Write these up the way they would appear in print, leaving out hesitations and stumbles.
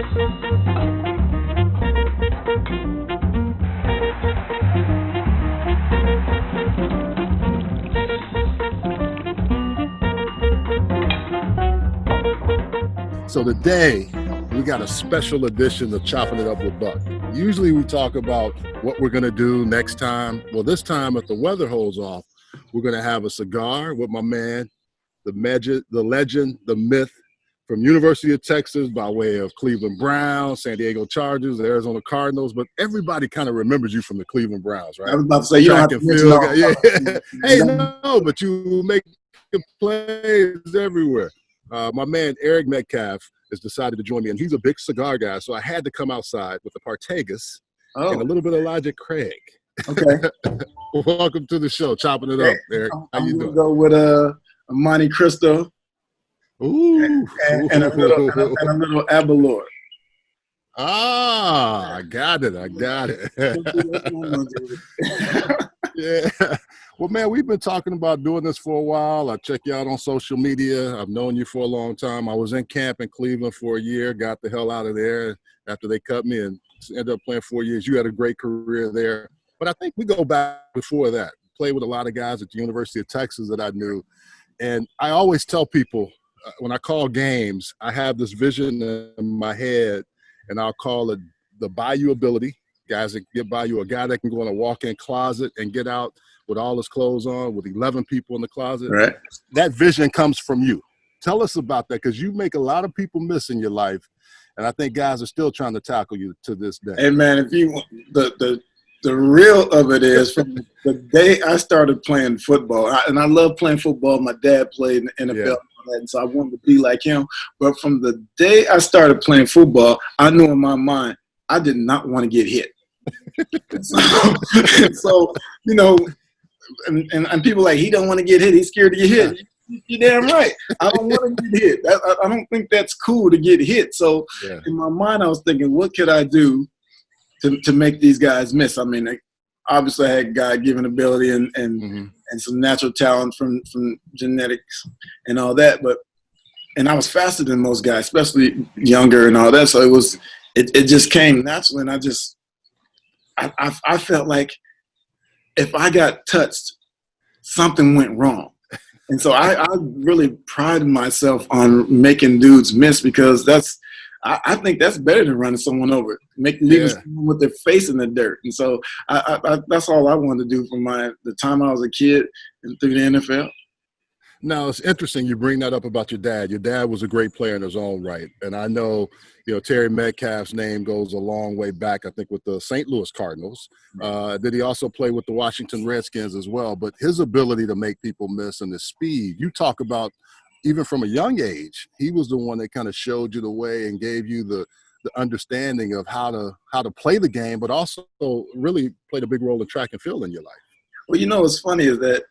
So today, we got a special edition of Chopping It Up with Buck. Usually we talk about what we're going to do next time. Well, this time, if the weather holds off, we're going to have a cigar with my man, the legend, the myth, from University of Texas by way of Cleveland Browns, San Diego Chargers, the Arizona Cardinals, but everybody kind of remembers you from the Cleveland Browns, right? I was about to say, you don't have to mention all yeah. Hey, no, but you make plays everywhere. My man, Eric Metcalf, has decided to join me, and he's a big cigar guy, so I had to come outside with the Partagas and a little bit of Elijah Craig. Okay. Welcome to the show, Chopping It Up, Eric. How you doing? I'm going to go with a Monte Cristo. Ooh. And a little Abalor. Ah, I got it. Yeah. Well, man, we've been talking about doing this for a while. I check you out on social media. I've known you for a long time. I was in camp in Cleveland for a year, got the hell out of there after they cut me and ended up playing 4 years. You had a great career there. But I think we go back before that. Played with a lot of guys at the University of Texas that I knew. And I always tell people, when I call games, I have this vision in my head, and I'll call it the Bayou ability. Guys that get by you, a guy that can go in a walk-in closet and get out with all his clothes on, with 11 people in the closet. Right. That vision comes from you. Tell us about that, because you make a lot of people miss in your life, and I think guys are still trying to tackle you to this day. Hey, man, if you the real of it is from the day I started playing football, and I love playing football. My dad played in the NFL, and so I wanted to be like him. But from the day I started playing football, I knew in my mind I did not want to get hit. so you know, and people like, he don't want to get hit. He's scared to get hit. You're damn right. I don't want to get hit. I don't think that's cool to get hit. So in my mind, I was thinking, what could I do to make these guys miss? I mean, obviously I had God-given ability and some natural talent from genetics and all that, and I was faster than most guys, especially younger and all that. So it just came naturally, and I felt like if I got touched, something went wrong. And so I really pride myself on making dudes miss, because I think that's better than running someone over, leaving someone with their face in the dirt. And so that's all I wanted to do from the time I was a kid and through the NFL. Now, it's interesting you bring that up about your dad. Your dad was a great player in his own right. And I know, Terry Metcalf's name goes a long way back, I think, with the St. Louis Cardinals. Did he also play with the Washington Redskins as well? But his ability to make people miss and the speed, you talk about even from a young age, he was the one that kind of showed you the way and gave you the understanding of how to play the game, but also really played a big role in track and field in your life. Well, what's funny is that,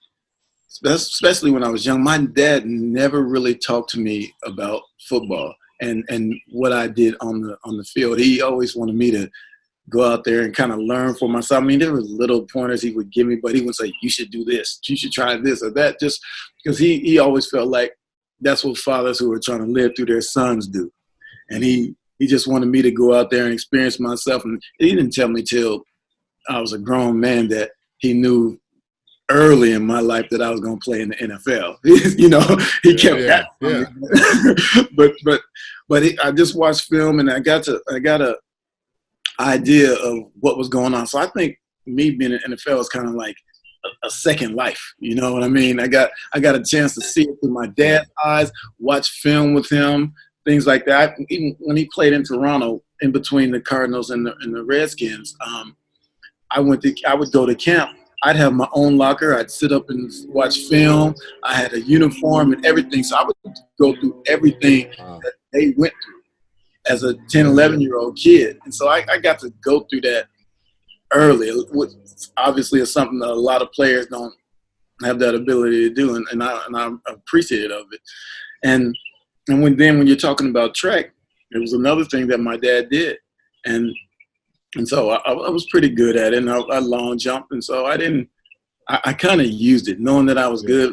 especially when I was young, my dad never really talked to me about football and what I did on the field. He always wanted me to go out there and kind of learn for myself. I mean, there were little pointers he would give me, but he would say, you should do this, you should try this or that, just because he always felt like that's what fathers who are trying to live through their sons do. And he just wanted me to go out there and experience myself. And he didn't tell me till I was a grown man that he knew early in my life that I was going to play in the NFL. He kept that. But I just watched film, and I got a idea of what was going on. So I think me being in the NFL is kind of like a second life. You know what I mean? I got a chance to see it through my dad's eyes, watch film with him, things like that. Even when he played in Toronto, in between the Cardinals and the Redskins, I would go to camp. I'd have my own locker. I'd sit up and watch film. I had a uniform and everything. So I would go through everything that they went through as a 10, 11-year-old kid. And so I got to go through that early, which obviously is something that a lot of players don't have that ability to do, and I'm appreciative of it. And when you're talking about track, it was another thing that my dad did. And so I was pretty good at it, and I long jumped, and so I kind of used it, knowing that I was good.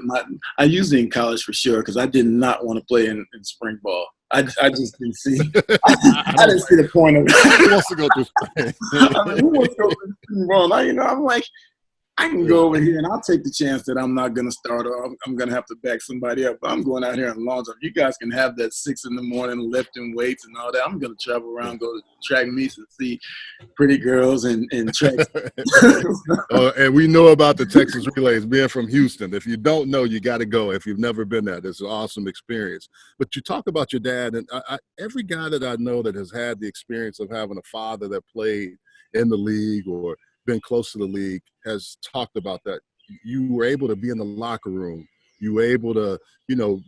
I used it in college for sure, because I did not want to play in spring ball. I just didn't see. I didn't see the point of it. Who wants to go through? I mean, who wants to go through wrong? I'm like, I can go over here and I'll take the chance that I'm not going to start or I'm going to have to back somebody up. But I'm going out here and long jump. You guys can have that 6 a.m. lifting weights and all that. I'm going to travel around, go to track meets and see pretty girls and track. And we know about the Texas Relays, being from Houston. If you don't know, you got to go. If you've never been there, it's an awesome experience. But you talk about your dad, and every guy that I know that has had the experience of having a father that played in the league or been close to the league has talked about that. You were able to be in the locker room. You were able to,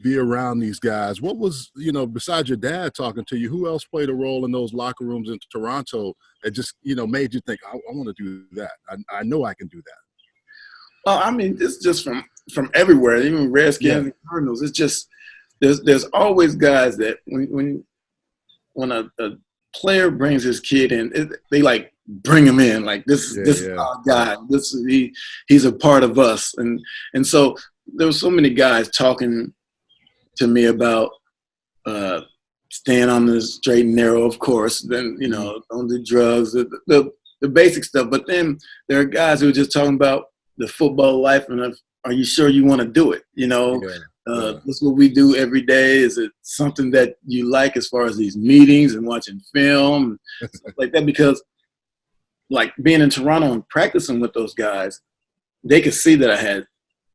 be around these guys. What was, besides your dad talking to you, who else played a role in those locker rooms in Toronto that just, made you think, I want to do that. I know I can do that. Well, I mean, it's just from everywhere, even Redskins and Cardinals. It's just, there's always guys that when a player brings his kid in, they like bring him in. Like this is our guy. He's a part of us. And so there were so many guys talking to me about staying on the straight and narrow, of course. Then don't do drugs, the basic stuff. But then there are guys who are just talking about the football life and are you sure you want to do it? This is what we do every day. Is it something that you like as far as these meetings and watching film and stuff like that? Because like being in Toronto and practicing with those guys, they could see that I had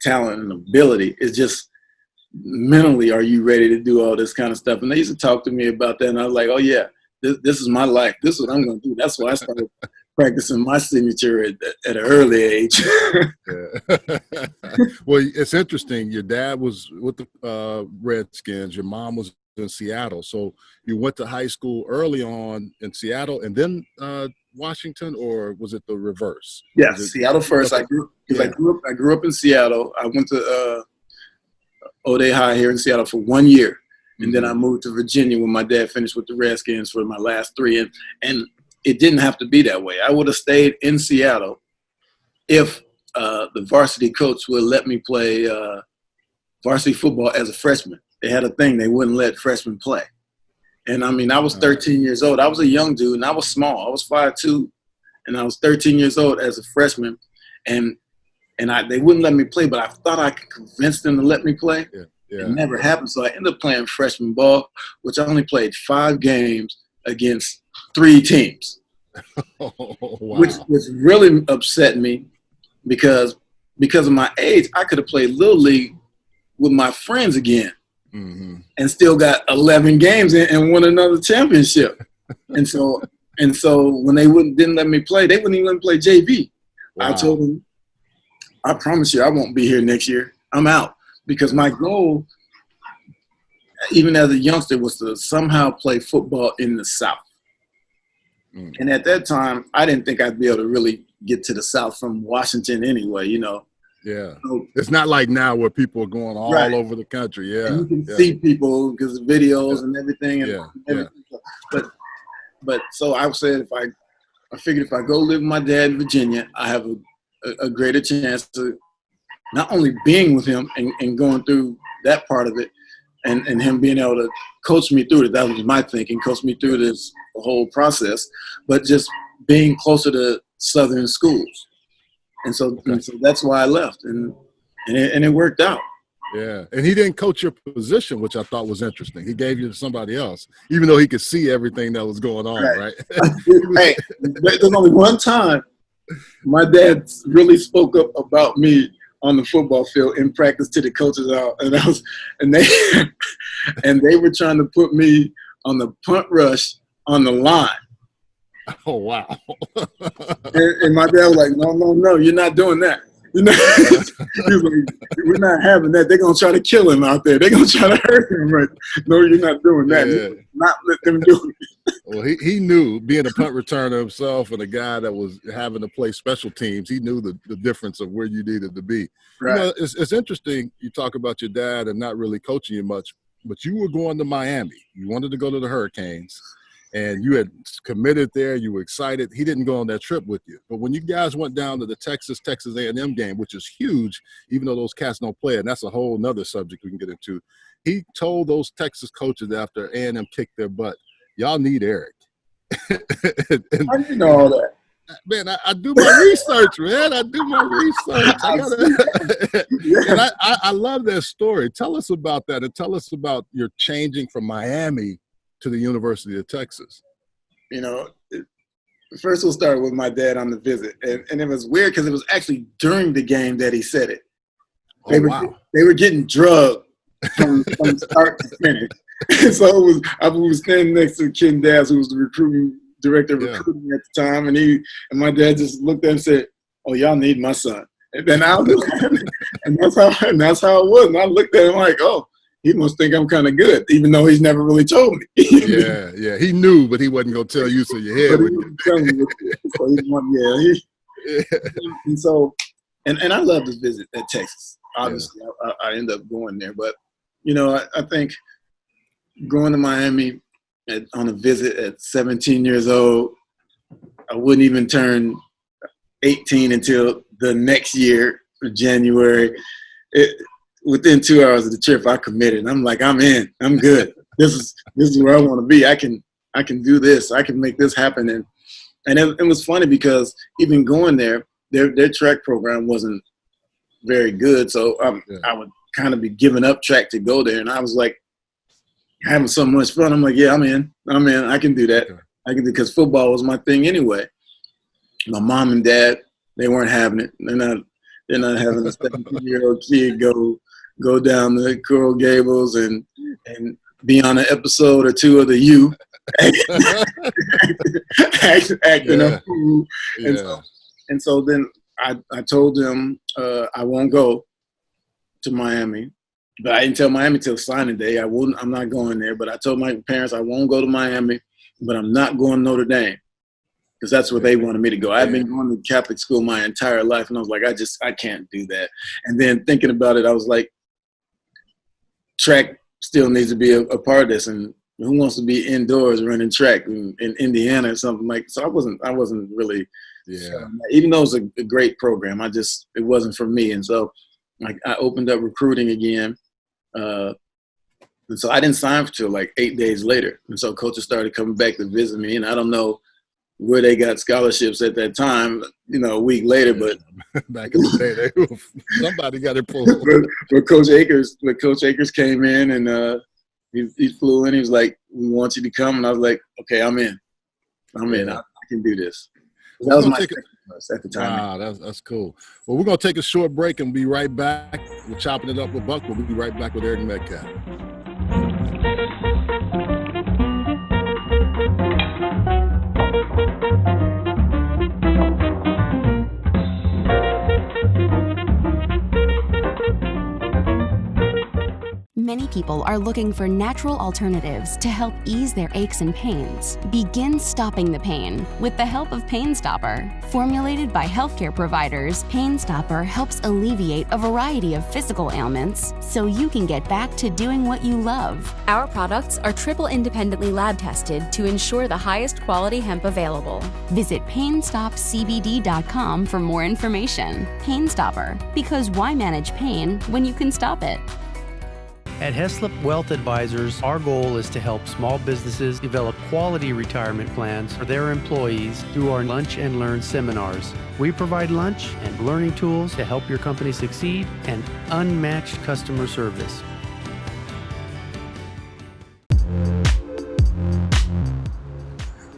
talent and ability. It's just mentally, are you ready to do all this kind of stuff? And they used to talk to me about that, and I was like, oh yeah, this is my life. This is what I'm going to do. That's why I started practicing my signature at an early age. Well, it's interesting. Your dad was with the Redskins. Your mom was in Seattle. So you went to high school early on in Seattle and then Washington, or was it the reverse? Yeah, Seattle first. I grew up in Seattle. I went to O'Day High here in Seattle for 1 year. And then I moved to Virginia when my dad finished with the Redskins for my last 3. And it didn't have to be that way. I would have stayed in Seattle if the varsity coach would let me play varsity football as a freshman. They had a thing. They wouldn't let freshmen play. And, I mean, I was 13 years old. I was a young dude, and I was small. I was 5'2", and I was 13 years old as a freshman. And they wouldn't let me play, but I thought I could convince them to let me play. Yeah. It never happened. So I ended up playing freshman ball, which I only played 5 games against 3 teams, which really upset me because of my age. I could have played Little League with my friends again. And still got 11 games and won another championship. and so when they didn't let me play, they wouldn't even let me play JV. Wow. I told them, I promise you I won't be here next year. I'm out. Because my goal, even as a youngster, was to somehow play football in the South. And at that time, I didn't think I'd be able to really get to the South from Washington anyway, Yeah, so, it's not like now where people are going all over the country. Yeah, and you can see people because of videos and everything. And everything. But so I said, I figured if I go live with my dad in Virginia, I have a greater chance to not only being with him and going through that part of it, and him being able to coach me through it. That was my thinking, coach me through the whole process, but just being closer to Southern schools. And so that's why I left, and it worked out. Yeah, and he didn't coach your position, which I thought was interesting. He gave you to somebody else, even though he could see everything that was going on, right? Hey, there's only one time my dad really spoke up about me on the football field in practice to the coaches out, and they were trying to put me on the punt rush on the line. Oh wow! and my dad was like, "No, you're not doing that. He was like, we're not having that. They're gonna try to kill him out there. They're gonna try to hurt him. Right? No, you're not doing that. Yeah. Not let them do it." Well, he knew, being a punt returner himself and a guy that was having to play special teams, he knew the difference of where you needed to be. Right. It's interesting you talk about your dad and not really coaching you much, but you were going to Miami. You wanted to go to the Hurricanes. and you had committed there, you were excited. He didn't go on that trip with you. But when you guys went down to the Texas A&M game, which is huge, even though those cats don't play, and that's a whole nother subject we can get into, he told those Texas coaches after A&M kicked their butt, y'all need Eric. How do you know all that? Man, I do my research, man. I do my research. And I love that story. Tell us about that, and tell us about your changing from Miami to the University of Texas. First we'll start with my dad on the visit. And it was weird because it was actually during the game that he said it. They were getting drugged from start to finish. And so I was standing next to Ken Daz, who was the director of recruiting at the time, and my dad just looked at him and said, "Oh, y'all need my son." And then I looked at him, and that's how it was. And I looked at him like, "Oh, he must think I'm kind of good," even though he's never really told me. Yeah, he knew, but he wasn't gonna tell you, so your head And so, and I love to visit at Texas. Obviously, I end up going there, but I think going to Miami on a visit at 17 years old, I wouldn't even turn 18 until the next year, January. Within 2 hours of the trip, I committed. And I'm like, I'm in. I'm good. This is where I want to be. I can do this. I can make this happen. And it was funny because even going there, their track program wasn't very good. So I would kind of be giving up track to go there. And I was like, having so much fun. I'm like, yeah, I'm in. I can do that. I can do, because football was my thing anyway. My mom and dad, they weren't having it. They're not having a 17-year-old kid go down to Coral Gables and be on an episode or two of the U, acting a fool. And so then I told them I won't go to Miami. But I didn't tell Miami till signing day. I'm not going there. But I told my parents I won't go to Miami, but I'm not going to Notre Dame, because that's where they wanted me to go. I've been going to Catholic school my entire life, and I was like, I can't do that. And then thinking about it, I was like, track still needs to be a part of this, and who wants to be indoors running track in Indiana or something like? So I wasn't really. Even though it was a great program, it wasn't for me, and so I opened up recruiting again. And so I didn't sign until like 8 days later. And so coaches started coming back to visit me, and I don't know where they got scholarships at that time, a week later, but back in the day, somebody got it pulled. But Coach Akers came in, and he flew in. He was like, "We want you to come." And I was like, "Okay, I'm in. I can do this." That was my at the time. Wow, that's cool. Well, we're going to take a short break and be right back. We're chopping it up with Buck. We'll be right back with Eric Metcalf. Many people are looking for natural alternatives to help ease their aches and pains. Begin stopping the pain with the help of Pain Stopper. Formulated by healthcare providers, Pain Stopper helps alleviate a variety of physical ailments so you can get back to doing what you love. Our products are triple independently lab tested to ensure the highest quality hemp available. Visit PainStopCBD.com for more information. Pain Stopper, because why manage pain when you can stop it? At Heslop Wealth Advisors, our goal is to help small businesses develop quality retirement plans for their employees through our Lunch and Learn seminars. We provide lunch and learning tools to help your company succeed and unmatched customer service.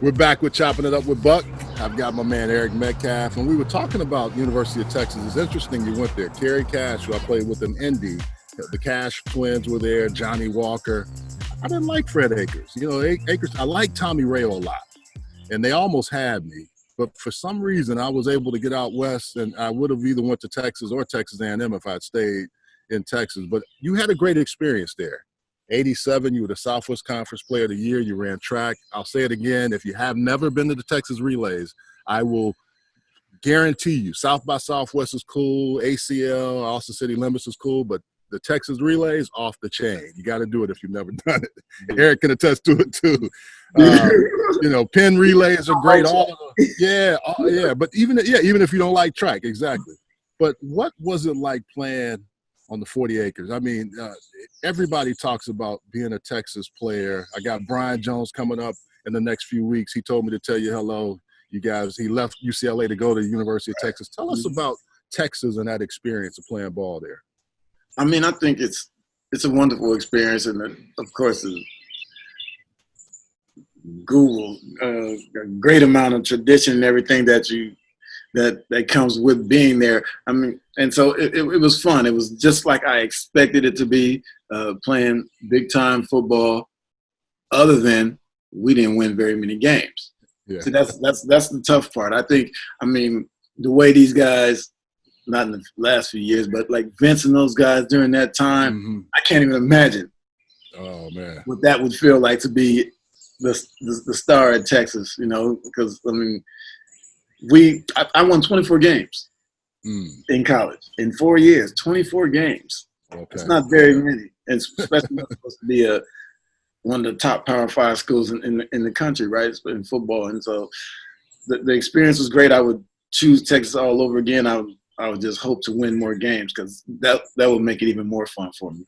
We're back with Chopping It Up with Buck. I've got my man Eric Metcalf, and we were talking about University of Texas. It's interesting you went there. Kerry Cash, who I played with in Indy, the Cash twins were there, Johnny Walker. I didn't like Fred Akers. Akers, I like Tommy Rayo a lot, and they almost had me. But for some reason, I was able to get out west, and I would have either went to Texas or Texas A&M if I'd stayed in Texas. But you had a great experience there. 87, you were the Southwest Conference Player of the Year. You ran track. I'll say it again. If you have never been to the Texas Relays, I will guarantee you South by Southwest is cool, ACL, Austin City Limits is cool, but the Texas relays, off the chain. You got to do it if you've never done it. Eric can attest to it too. Pin relays are great. All of them. Yeah. But even if you don't like track, exactly. But what was it like playing on the 40 acres? I mean, everybody talks about being a Texas player. I got Brian Jones coming up in the next few weeks. He told me to tell you hello, you guys. He left UCLA to go to the University of Texas. Tell us about Texas and that experience of playing ball there. I mean, I think it's a wonderful experience, and of course, Google, a great amount of tradition and everything that comes with being there. I mean, and so it was fun. It was just like I expected it to be, playing big time football. Other than we didn't win very many games. Yeah. So that's the tough part. I mean, the way these guys, not in the last few years, but like Vince and those guys during that time, I can't even imagine. Oh man, what that would feel like to be the star at Texas. Because I mean, I won 24 games in college in 4 years. 24 games. Okay. It's not very many, and especially not supposed to be one of the top Power 5 schools in the country, right? In football, and so the experience was great. I would choose Texas all over again. I would just hope to win more games because that would make it even more fun for me.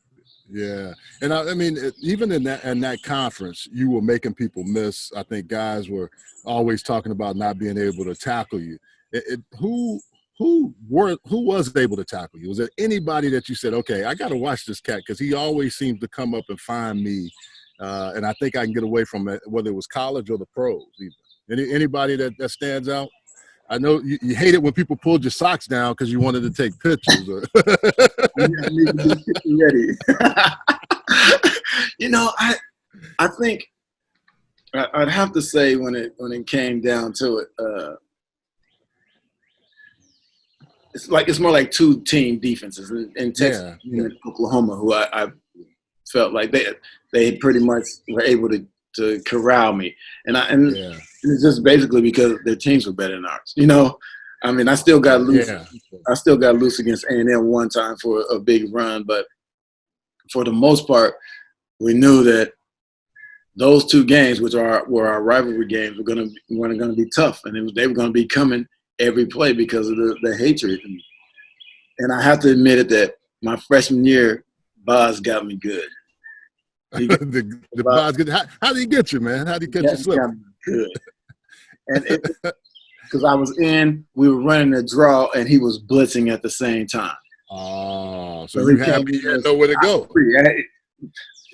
Yeah, and I mean, even in that conference, you were making people miss. I think guys were always talking about not being able to tackle you. Who was able to tackle you? Was there anybody that you said, okay, I got to watch this cat because he always seems to come up and find me, and I think I can get away from it, whether it was college or the pros even. Anybody that stands out? I know you hate it when people pulled your socks down because you wanted to take pictures. I need to be ready. I think I'd have to say when it came down to it, it's more like two team defenses in Texas and Oklahoma, who I felt like they pretty much were able to corral me, and it's just basically because their teams were better than ours. I mean, I still got loose. Yeah. I still got loose against A&M one time for a big run, but for the most part, we knew that those two games, which were our rivalry games, were going to be tough, and they were going to be coming every play because of the hatred. And I have to admit it that my freshman year, Boz got me good. the Boz, how did he get you, man? How did he catch you slipping? Good. And because we were running a draw, and he was blitzing at the same time. Oh, so you had nowhere to go.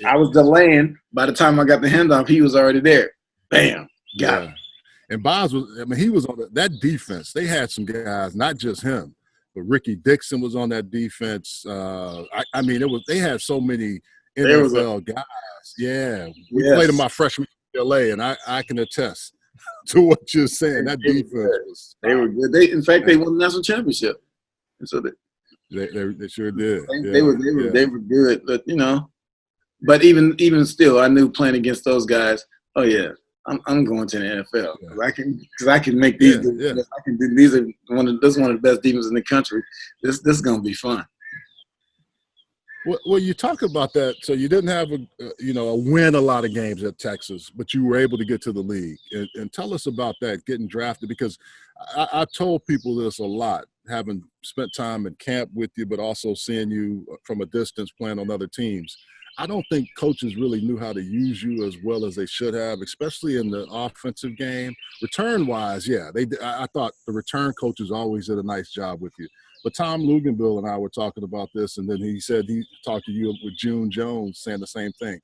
I was delaying. By the time I got the handoff, he was already there. Bam, got him. And Boz he was on that defense. They had some guys, not just him, but Ricky Dixon was on that defense. They had so many NFL guys. Yeah, we played in my freshman year in LA, and I can attest to what you're saying. That defense they were good. In fact, they won the national championship. And so they sure did. They were good, but even still, I knew playing against those guys. Oh yeah, I'm going to the NFL because I can make these. I can do these. This is one of the best defenses in the country. This is gonna be fun. Well, you talk about that. So you didn't have win a lot of games at Texas, but you were able to get to the league. And tell us about that, getting drafted, because I told people this a lot, having spent time in camp with you, but also seeing you from a distance playing on other teams. I don't think coaches really knew how to use you as well as they should have, especially in the offensive game. Return-wise, I thought the return coaches always did a nice job with you. But Tom Luganville and I were talking about this, and then he said he talked to you with June Jones saying the same thing.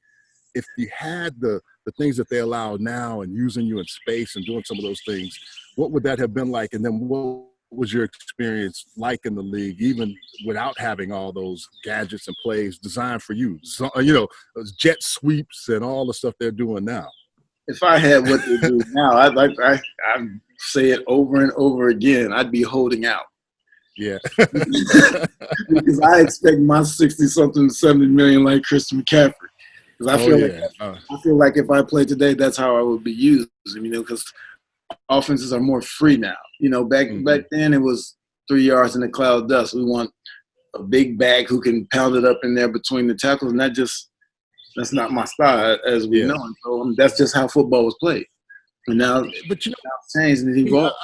If you had the things that they allow now and using you in space and doing some of those things, what would that have been like? And then what was your experience like in the league, even without having all those gadgets and plays designed for you? So, those jet sweeps and all the stuff they're doing now. If I had what they do now, I'd say it over and over again. I'd be holding out. Yeah. Because I expect my 60-something, 70 million like Christian McCaffrey. Because I feel like if I played today, that's how I would be used. Because offenses are more free now. Back then it was 3 yards in the cloud of dust. We want a big back who can pound it up in there between the tackles, and that's not my style, as we know. And so that's just how football was played. And now, but you know, it's changed and evolved.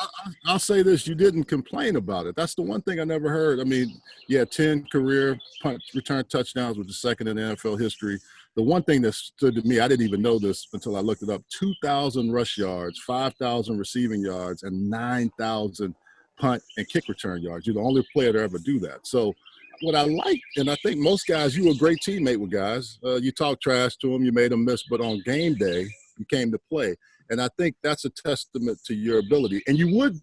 I'll say this: you didn't complain about it. That's the one thing I never heard. I mean, 10 career punt return touchdowns, which is second in NFL history. The one thing that stood to me, I didn't even know this until I looked it up: 2,000 rush yards, 5,000 receiving yards, and 9,000 punt and kick return yards. You're the only player to ever do that. So what I like, and I think most guys, you were a great teammate with guys. You talked trash to them, you made them miss, but on game day, you came to play. And I think that's a testament to your ability. And you would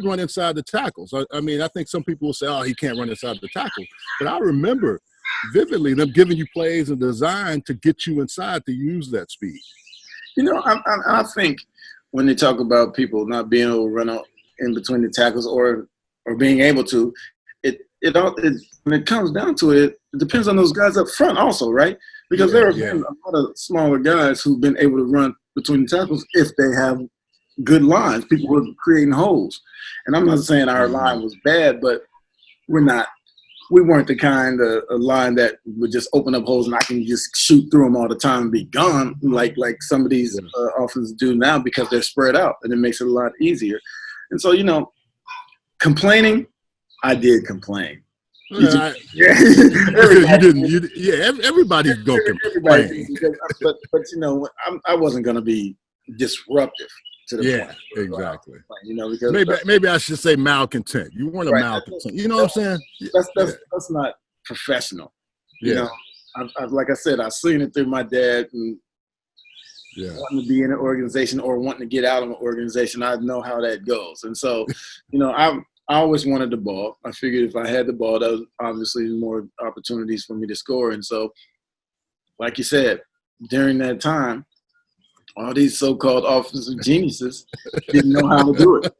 run inside the tackles. I mean, I think some people will say, oh, he can't run inside the tackles. But I remember vividly them giving you plays and design to get you inside to use that speed. You know, I think when they talk about people not being able to run out in between the tackles or being able to, when it comes down to it, it depends on those guys up front also, right? Because there have been a lot of smaller guys who've been able to run between the tackles if they have good lines. People were creating holes. And I'm not saying our line was bad, but we weren't the kind of line that would just open up holes and I can just shoot through them all the time and be gone like some of these offenses do now, because they're spread out, and it makes it a lot easier. And so, you know, complaining, I did complain. Everybody go complain. But you know, I wasn't going to be disruptive to the point. Exactly. You know, because maybe I should say malcontent. You weren't a malcontent. You know what I'm saying? That's not professional. You know, like I said, I've seen it through my dad and wanting to be in an organization or wanting to get out of an organization. I know how that goes, and so, you know, I always wanted the ball. I figured if I had the ball, that was obviously more opportunities for me to score. And so, like you said, during that time, all these so-called offensive geniuses didn't know how to do it.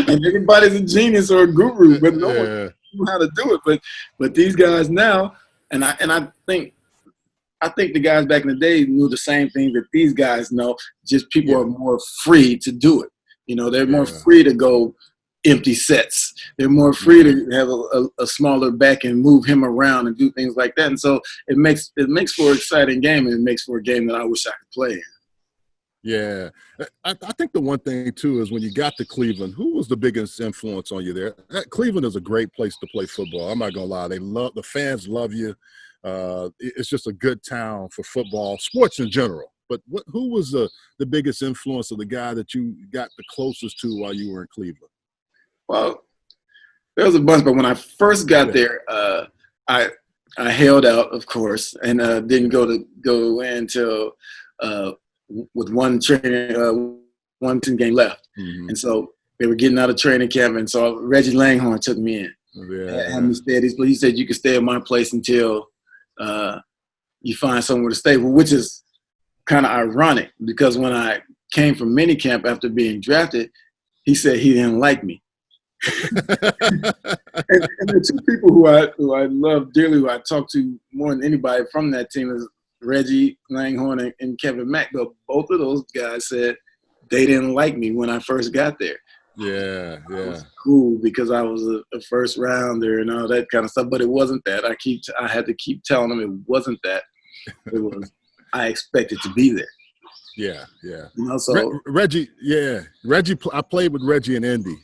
And everybody's a genius or a guru, but no one knew how to do it. But these guys now, and I think the guys back in the day knew the same thing that these guys know. Just people are more free to do it. You know, they're more free to go empty sets. They're more free to have a smaller back and move him around and do things like that. And so it makes for an exciting game, and it makes for a game that I wish I could play in. Yeah. I think the one thing, too, is when you got to Cleveland, who was the biggest influence on you there? Cleveland is a great place to play football. I'm not going to lie. The fans love you. It's just a good town for football, sports in general. But who was the biggest influence of the guy that you got the closest to while you were in Cleveland? Well, there was a bunch, but when I first got there, I held out, of course, and didn't go in until with one team game left. Mm-hmm. And so they were getting out of training camp, and so Reggie Langhorne took me in. Had me stay at his place. He said, you can stay at my place until you find somewhere to stay, which is kind of ironic, because when I came from minicamp after being drafted, he said he didn't like me. and the two people who I love dearly, who I talk to more than anybody from that team, is Reggie Langhorne and Kevin Mack. But both of those guys said they didn't like me when I first got there. It was cool because I was a first rounder and all that kind of stuff, but it wasn't that. I had to keep telling them it wasn't that. It was I expected to be there. You know, so Reggie, I played with Reggie in Indy.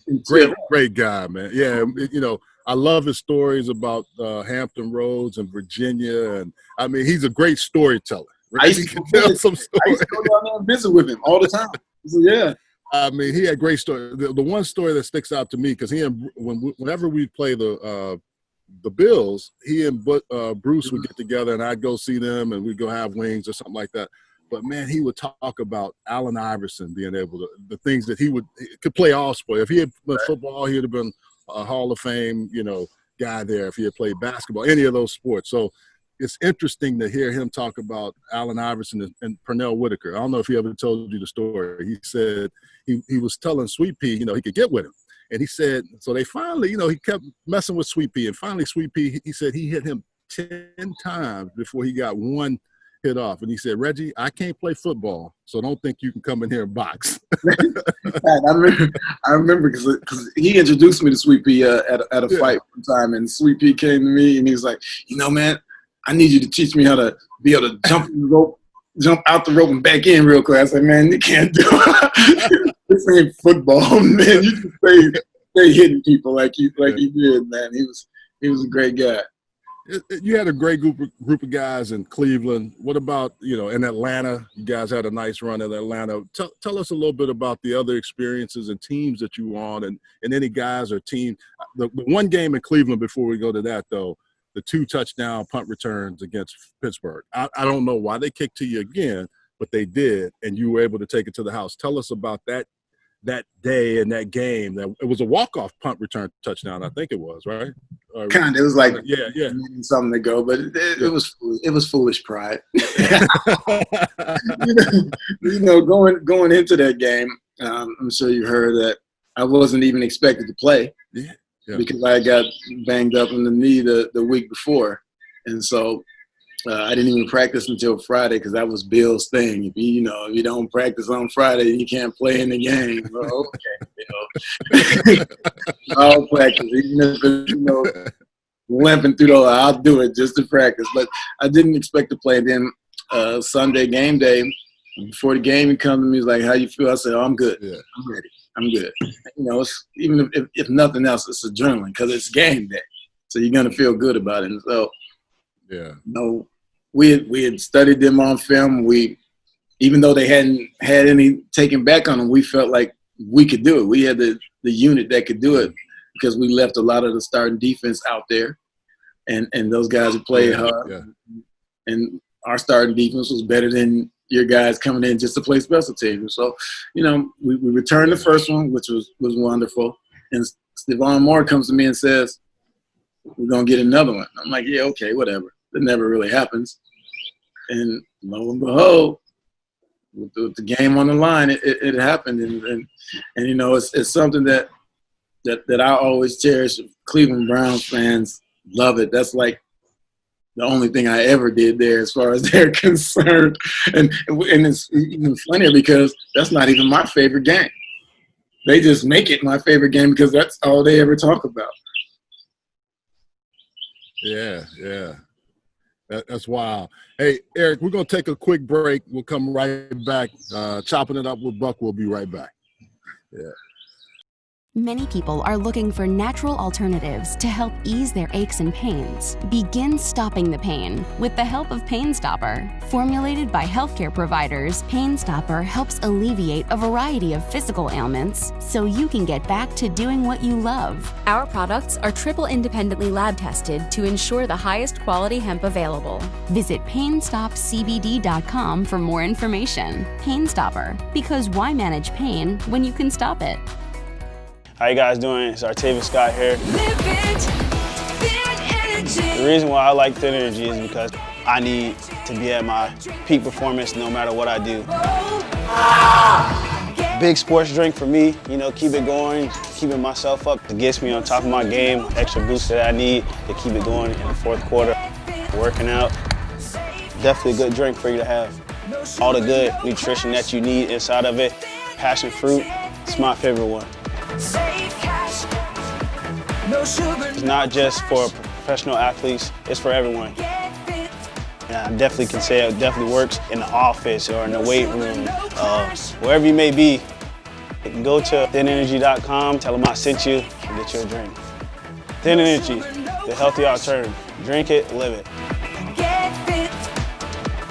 Great guy, man. You know, I love his stories about Hampton Roads and Virginia, and I mean, he's a great storeteller. I used to go down there and visit with him all the time. So, I mean, he had great stories. The one story that sticks out to me, because whenever we play the Bills, he and Bruce would get together, and I'd go see them, and we'd go have wings or something like that. But, man, he would talk about Allen Iverson being able to – the things that he could play all sport. If he had played football, he would have been a Hall of Fame, you know, guy there. If he had played basketball, any of those sports. So it's interesting to hear him talk about Allen Iverson and Pernell Whitaker. I don't know if he ever told you the story. He said he was telling Sweet Pea, you know, he could get with him. And he said – so they finally – you know, he kept messing with Sweet Pea. And finally Sweet Pea, he said he hit him 10 times before he got one – hit off. And he said, Reggie, I can't play football, so don't think you can come in here and box. I remember because he introduced me to Sweet Pea at a fight one time, and Sweet Pea came to me and he was like, man, I need you to teach me how to be able to jump out the rope and back in real quick. I said, man, you can't do it. This ain't football, man. You just stay hitting people like he did, man. He was a great guy. You had a great group of guys in Cleveland. What about, in Atlanta? You guys had a nice run in Atlanta. Tell us a little bit about the other experiences and teams that you were on, and any guys or team. The one game in Cleveland, before we go to that, though, the 2 touchdown punt returns against Pittsburgh. I don't know why they kicked to you again, but they did, and you were able to take it to the house. Tell us about that day and that game. It was a walk-off punt return touchdown, I think it was, right? Kind of. It was like something to go, but it was foolish pride. Going into that game, I'm sure you heard that I wasn't even expected to play because I got banged up in the knee the week before, and so I didn't even practice until Friday because that was Bill's thing. If you don't practice on Friday, you can't play in the game. Well, okay, I'll practice, even if it's limping through the. I'll do it just to practice. But I didn't expect to play. Then Sunday game day, before the game, he comes to me, he's like, "How you feel?" I said, "Oh, I'm good. Yeah. I'm ready. I'm good." It's, even if nothing else, it's adrenaline because it's game day, so you're gonna feel good about it. And so, we had studied them on film. Even though they hadn't had any taken back on them, we felt like we could do it. We had the unit that could do it because we left a lot of the starting defense out there, and those guys who played hard. Yeah. And our starting defense was better than your guys coming in just to play special teams. So, we returned the first one, which was wonderful. And Stephon Moore comes to me and says, "We're gonna get another one." I'm like, "Yeah, okay, whatever." That never really happens. And lo and behold, with the game on the line, it happened. And it's something that I always cherish. Cleveland Browns fans love it. That's like the only thing I ever did there as far as they're concerned. And it's even funnier because that's not even my favorite game. They just make it my favorite game because that's all they ever talk about. Yeah. That's wild. Hey, Eric, we're going to take a quick break. We'll come right back. Chopping it up with Buck. We'll be right back. Yeah. Many people are looking for natural alternatives to help ease their aches and pains. Begin stopping the pain with the help of Pain Stopper. Formulated by healthcare providers, Pain Stopper helps alleviate a variety of physical ailments so you can get back to doing what you love. Our products are triple independently lab tested to ensure the highest quality hemp available. Visit PainStopCBD.com for more information. Pain Stopper, because why manage pain when you can stop it? How you guys doing? It's Artavis Scott here. The reason why I like Thin Energy is because I need to be at my peak performance no matter what I do. Big sports drink for me, keep it going, keeping myself up. It gets me on top of my game, extra boost that I need to keep it going in the fourth quarter. Working out, definitely a good drink for you to have. All the good nutrition that you need inside of it. Passion fruit, it's my favorite one. It's not just for professional athletes, it's for everyone. And I definitely can say it definitely works in the office or in the weight room, wherever you may be. You can go to thinenergy.com, tell them I sent you, and get you a drink. Thin Energy, the healthy alternative. Drink it, live it.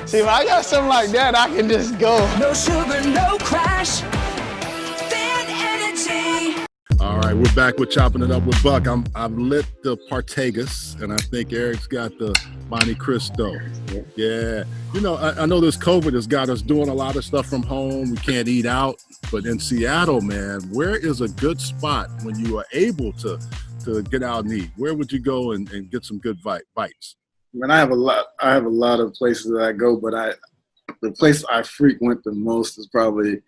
See, when I got something like that, I can just go. No sugar, no crash. All right, we're back with Chopping It Up with Buck. I've lit the Partagas, and I think Eric's got the Monte Cristo. Yeah. I know this COVID has got us doing a lot of stuff from home. We can't eat out. But in Seattle, man, where is a good spot when you are able to get out and eat? Where would you go and get some good bites? Man, I have a lot of places that I go, but the place I frequent the most is probably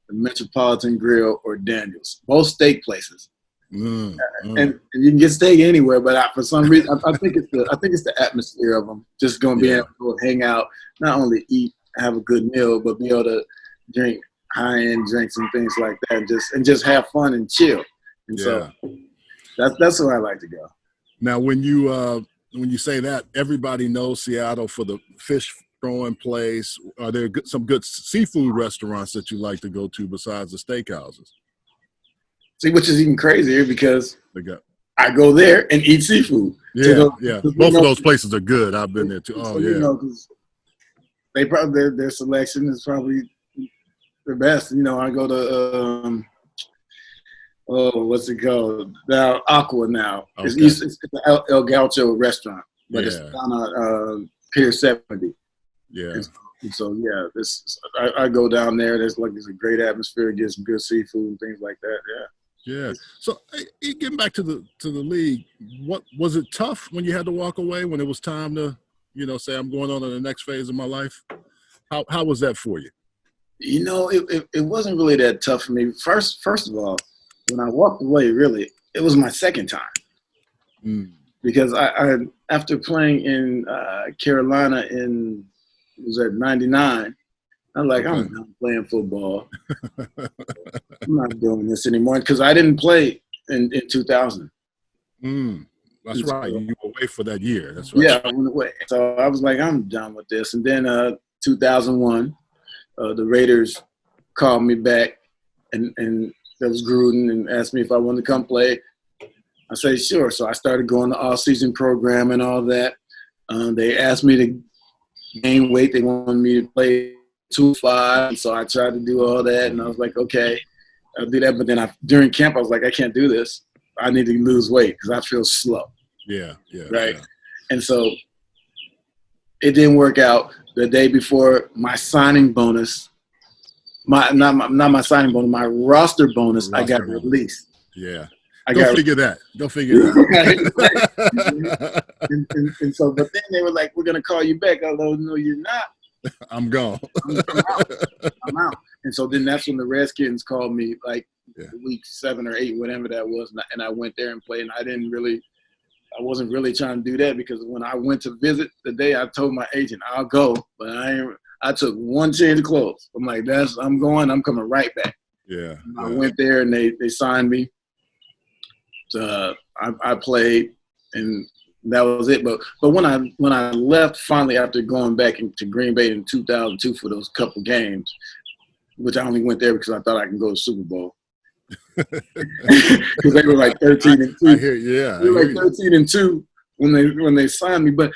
the Metropolitan Grill or Daniel's, both steak places. And you can get steak anywhere, but for some reason, I think it's the atmosphere of them. Just going to be able to go hang out, not only eat, have a good meal, but be able to drink high-end drinks and things like that, and just have fun and chill. And so that's where I like to go. Now, when you say that, everybody knows Seattle for the fish throwing place. Are there some good seafood restaurants that you like to go to besides the steakhouses? See, which is even crazier because I go there and eat seafood. Yeah, both of those places are good. I've been there too. Oh, yeah. Because they probably their selection is probably the best. I go to what's it called? Now Aqua now. Okay. It's the El Gaucho restaurant, but it's down on Pier 70. Yeah. And so I go down there. There's a great atmosphere. Get some good seafood and things like that. Yeah. Yeah. So getting back to the league, what was it tough when you had to walk away, when it was time to, say I'm going on to the next phase of my life? How was that for you? It wasn't really that tough for me. First of all, when I walked away, really, it was my second time. Because I after playing in Carolina in, was that 99, I'm like, I'm not playing football. I'm not doing this anymore because I didn't play in 2000. That's right. You were away for that year. That's right. Yeah, I went away. So I was like, I'm done with this. And then 2001, the Raiders called me back, and that was Gruden, and asked me if I wanted to come play. I said, sure. So I started going to all-season program and all that. They asked me to gain weight. They wanted me to play 205, so I tried to do all that, and I was like, okay, I'll do that. But then during camp, I was like, I can't do this. I need to lose weight because I feel slow. Yeah. Right? Yeah. And so it didn't work out. The day before my signing bonus, not my signing bonus, my roster bonus, I got released. Yeah. Go figure that. and so, but then they were like, we're going to call you back. I was like, no, you're not. I'm gone. I'm out. And so then that's when the Redskins called me, week 7 or 8, whatever that was, and I went there and played. And I wasn't really trying to do that because when I went to visit the day, I told my agent, I'll go, but I took one change of clothes. I'm like, I'm going. I'm coming right back. Yeah. I went there and they signed me. So I played, and that was it. But when I left finally after going back to Green Bay in 2002 for those couple games, which I only went there because I thought I could go to Super Bowl. Because they were like 13-2. I hear, yeah. They were like 13-2 when they signed me. But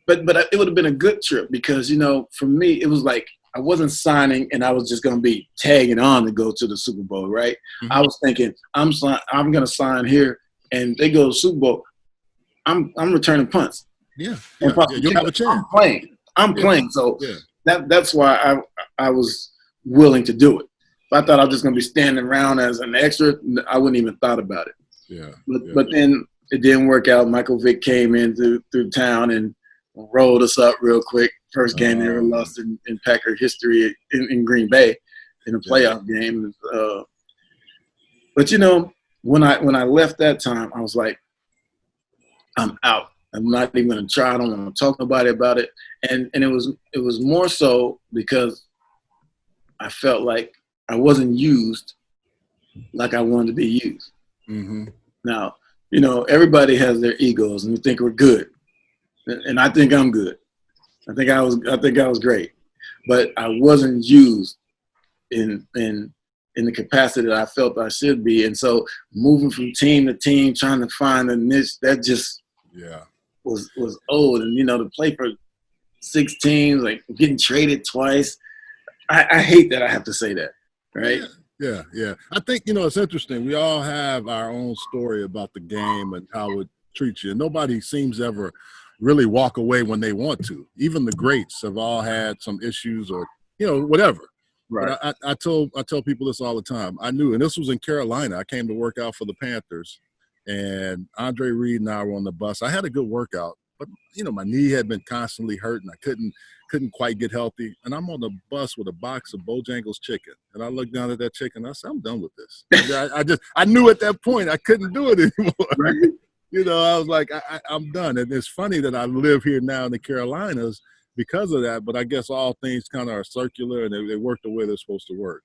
it would have been a good trip because for me it was like I wasn't signing and I was just going to be tagging on to go to the Super Bowl, right? Mm-hmm. I was thinking I'm going to sign here and they go to Super Bowl. I'm returning punts. Yeah. You'll have a chance. I'm playing. So that's why I was willing to do it. If I thought I was just going to be standing around as an extra, I wouldn't even thought about it. Yeah. But then it didn't work out. Michael Vick came in through town and rolled us up real quick. First game they ever lost in Packer history in Green Bay in a playoff game. But when I left that time, I was like, I'm out. I'm not even going to try. I don't want to talk to nobody about it. And it was more so because I felt like I wasn't used like I wanted to be used. Mm-hmm. Now, everybody has their egos and we think we're good. And I think I'm good. I think I was great. But I wasn't used in the capacity that I felt I should be. And so moving from team to team, trying to find a niche, that just was old. And, to play for 6 teams, like getting traded twice, I hate that I have to say that, right? Yeah. I think, it's interesting. We all have our own story about the game and how it treats you. Nobody seems to ever really walk away when they want to. Even the greats have all had some issues or, whatever. Right. But I tell people this all the time. I knew, and this was in Carolina. I came to work out for the Panthers, and Andre Reed and I were on the bus. I had a good workout, but my knee had been constantly hurting. I couldn't couldn't quite get healthy. And I'm on the bus with a box of Bojangles chicken. And I looked down at that chicken. I said, I'm done with this. I knew at that point I couldn't do it anymore. Right. You know, I was like, I'm done. And it's funny that I live here now in the Carolinas because of that. But I guess all things kind of are circular and they work the way they're supposed to work.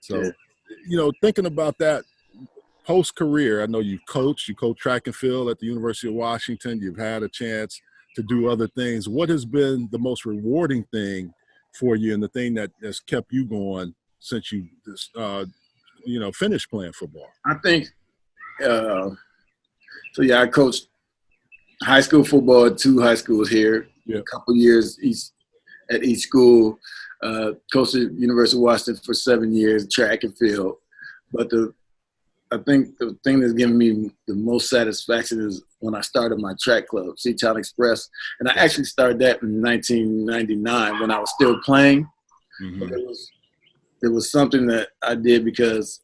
So, Yeah. you know, thinking about that post-career, I know you coach track and field at the University of Washington. You've had a chance to do other things. What has been the most rewarding thing for you and the thing that has kept you going since you, finished playing football? I think, I coached high school football at 2 high schools here, a couple years at each school. Coached at University of Washington for 7 years, track and field. But I think the thing that's given me the most satisfaction is when I started my track club, Seatown Express. And I actually started that in 1999 when I was still playing. Mm-hmm. But it was something that I did because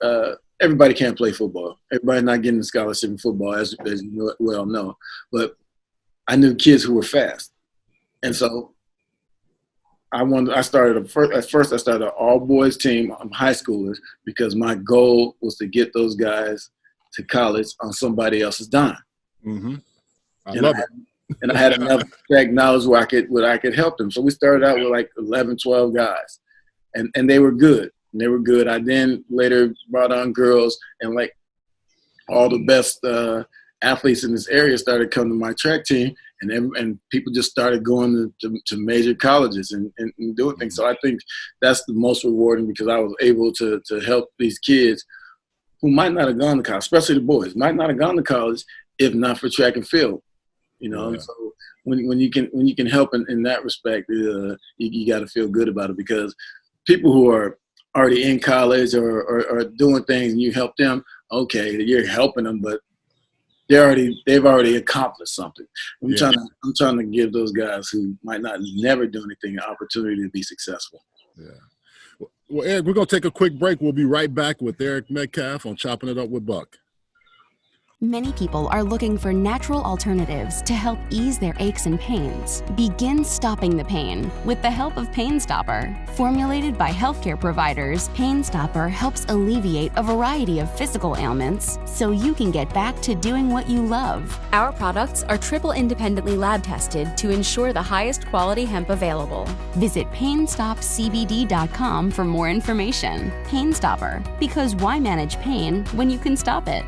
everybody can't play football. Everybody's not getting a scholarship in football, as you well know. But I knew kids who were fast. And so I started an all-boys team on high schoolers because my goal was to get those guys to college on somebody else's dime. Mm-hmm. I love it. And I had enough track knowledge where I could help them. So we started out with like 11, 12 guys, and they were good. I then later brought on girls, and like all the best athletes in this area started coming to my track team, and people just started going to major colleges and doing things. So I think that's the most rewarding because I was able to help these kids who might not have gone to college, especially the boys, might not have gone to college if not for track and field. You know, Yeah. So when you can help in that respect, you got to feel good about it because people who are already in college or doing things and you help them, okay, you're helping them, but they've already accomplished something. I'm trying to give those guys who might not never do anything an opportunity to be successful. Yeah. Well, Eric, we're going to take a quick break. We'll be right back with Eric Metcalf on Chopping It Up with Buck. Many people are looking for natural alternatives to help ease their aches and pains. Begin stopping the pain with the help of Pain Stopper. Formulated by healthcare providers, Pain Stopper helps alleviate a variety of physical ailments so you can get back to doing what you love. Our products are triple independently lab tested to ensure the highest quality hemp available. Visit PainStopCBD.com for more information. Pain Stopper, because why manage pain when you can stop it?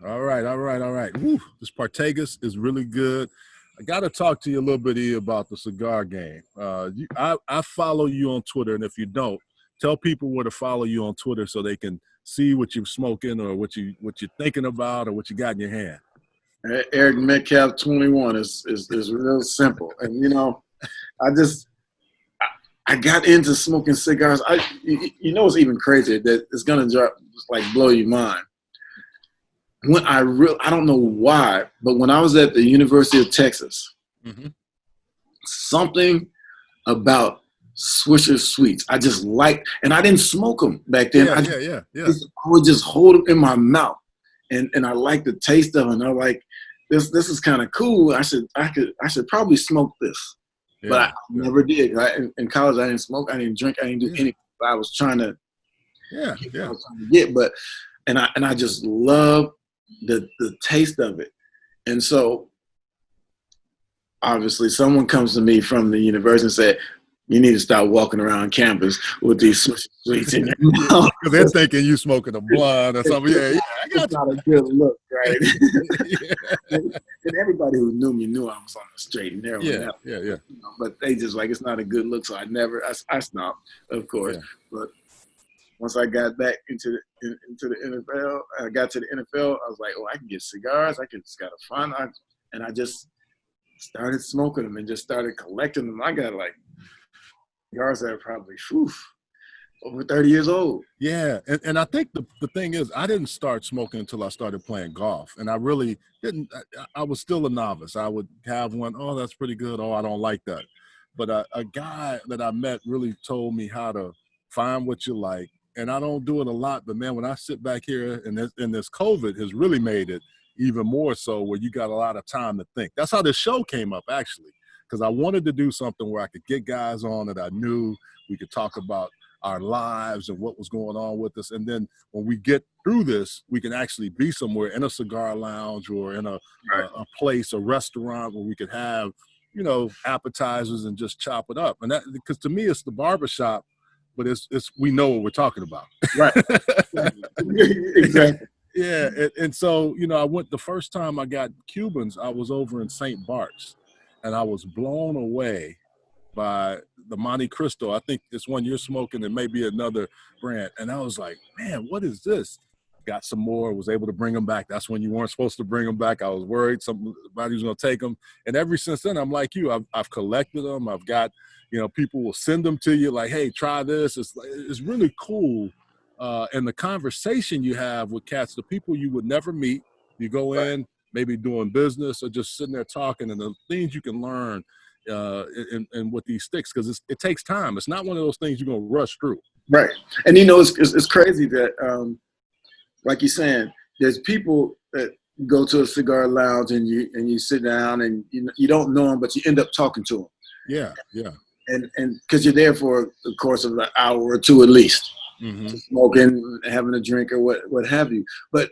All right. Woo, this Partagas is really good. I got to talk to you a little bit about the cigar game. I follow you on Twitter, and if you don't, tell people where to follow you on Twitter so they can see what you're smoking or what you're thinking about or what you got in your hand. Eric Metcalf 21 is real simple, and you know, I got into smoking cigars. It's even crazier that it's gonna blow your mind. When I don't know why, but when I was at the University of Texas, mm-hmm. something about Swisher Sweets I just liked, and I didn't smoke them back then. Yeah. I would just hold them in my mouth, and I liked the taste of them. And I'm like, this is kind of cool. I should probably smoke this, but I never did. In college, I didn't smoke, I didn't drink, I didn't do anything. I was trying to, get, but and I just love the taste of it. And so obviously someone comes to me from the university and said, you need to start walking around campus with these sweets in your mouth. Because they're thinking you smoking a blunt or something. Yeah, I got it's not a good look, right? And everybody who knew me knew I was on the straight and narrow. Yeah. You know, but they just like, it's not a good look, so I stopped, of course. Yeah. But once I got back into the NFL, I got to the NFL, I was like, I can get cigars. I can just got a fun. And I just started smoking them and just started collecting them. I got like cigars that are probably over 30 years old. Yeah, and I think the thing is, I didn't start smoking until I started playing golf. And I really didn't. I was still a novice. I would have one, that's pretty good. I don't like that. But a guy that I met really told me how to find what you like. And I don't do it a lot, but man, when I sit back here and this COVID has really made it even more so where you got a lot of time to think. That's how this show came up, actually. because I wanted to do something where I could get guys on that I knew we could talk about our lives and what was going on with us. And then when we get through this, we can actually be somewhere in a cigar lounge or in a place, a restaurant where we could have, you know, appetizers and just chop it up. And that, because to me, it's the barbershop, but it's we know what we're talking about. Right. Exactly. Yeah. And so, you know, I went the first time I got Cubans, I was over in St. Bart's, and I was blown away by the Monte Cristo. I think it's one you're smoking and maybe another brand. And I was like, man, what is this? Got some more, was able to bring them back. That's when you weren't supposed to bring them back. I was worried somebody was going to take them. And ever since then, I'm like you. I've collected them. I've got, you know, people will send them to you like, hey, try this. It's really cool. And the conversation you have with cats, the people you would never meet, you go in, maybe doing business or just sitting there talking, and the things you can learn and with these sticks, because it takes time. It's not one of those things you're going to rush through. Right. And, you know, it's crazy that, like you're saying, there's people that go to a cigar lounge and you sit down and you don't know them, but you end up talking to them. Yeah, yeah. And because you're there for the course of an hour or two at least, smoking, having a drink or what have you. But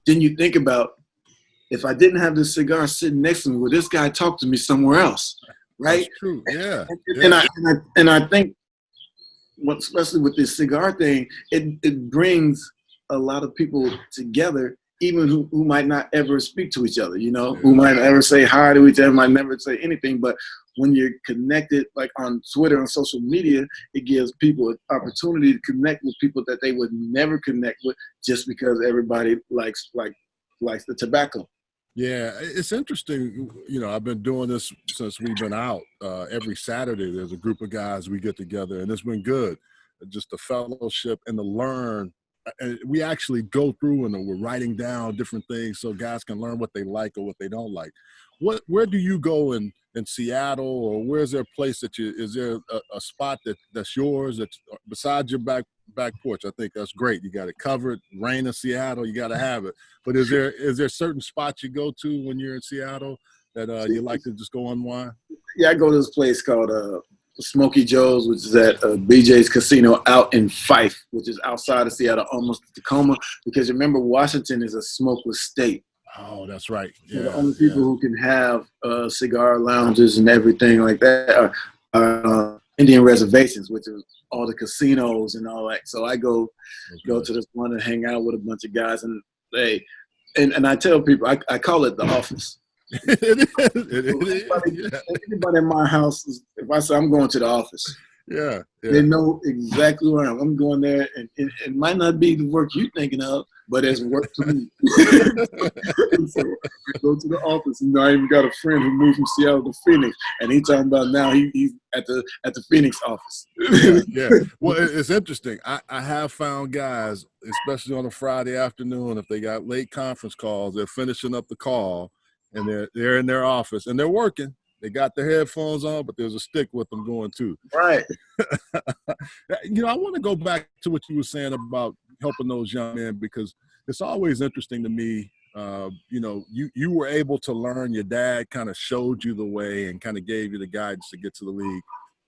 then you think about, if I didn't have this cigar sitting next to me, would this guy talk to me somewhere else? Right? That's true. Yeah. And I think, especially with this cigar thing, it brings a lot of people together, even who might not ever speak to each other, you know, who might never say hi to each other, might never say anything. But when you're connected, like on Twitter and social media, it gives people an opportunity to connect with people that they would never connect with just because everybody likes the tobacco. Yeah, it's interesting. You know, I've been doing this since we've been out. Every Saturday, there's a group of guys we get together, and it's been good. Just the fellowship and the learn. And we actually go through and we're writing down different things so guys can learn what they like or what they don't like. Where do you go in Seattle, or where's there a place that is there a spot that's yours that's besides your back porch? I think that's great. You got it covered. Rain in Seattle, you got to have it. But is there certain spots you go to when you're in Seattle that you like to just go unwind? Yeah, I go to this place called Smoky Joe's, which is at BJ's Casino out in Fife, which is outside of Seattle, almost Tacoma. Because remember, Washington is a smokeless state. Oh, that's right. Yeah, so the only people who can have cigar lounges and everything like that are Indian reservations, which is all the casinos and all that. So I go to this one and hang out with a bunch of guys, and and I tell people I call it the office. Anybody in my house, if I say I'm going to the office, they know exactly where I'm going there, and it might not be the work you're thinking of, but it's work to me. So I go to the office, and I even got a friend who moved from Seattle to Phoenix, and he's talking about now he's at the Phoenix office. Yeah. Well, it's interesting. I have found guys, especially on a Friday afternoon, if they got late conference calls, they're finishing up the call, and they're in their office and they're working. They got their headphones on, but there's a stick with them going too. Right. You know, I want to go back to what you were saying about helping those young men, because it's always interesting to me. You know, you were able to learn. Your dad kind of showed you the way and kind of gave you the guidance to get to the league.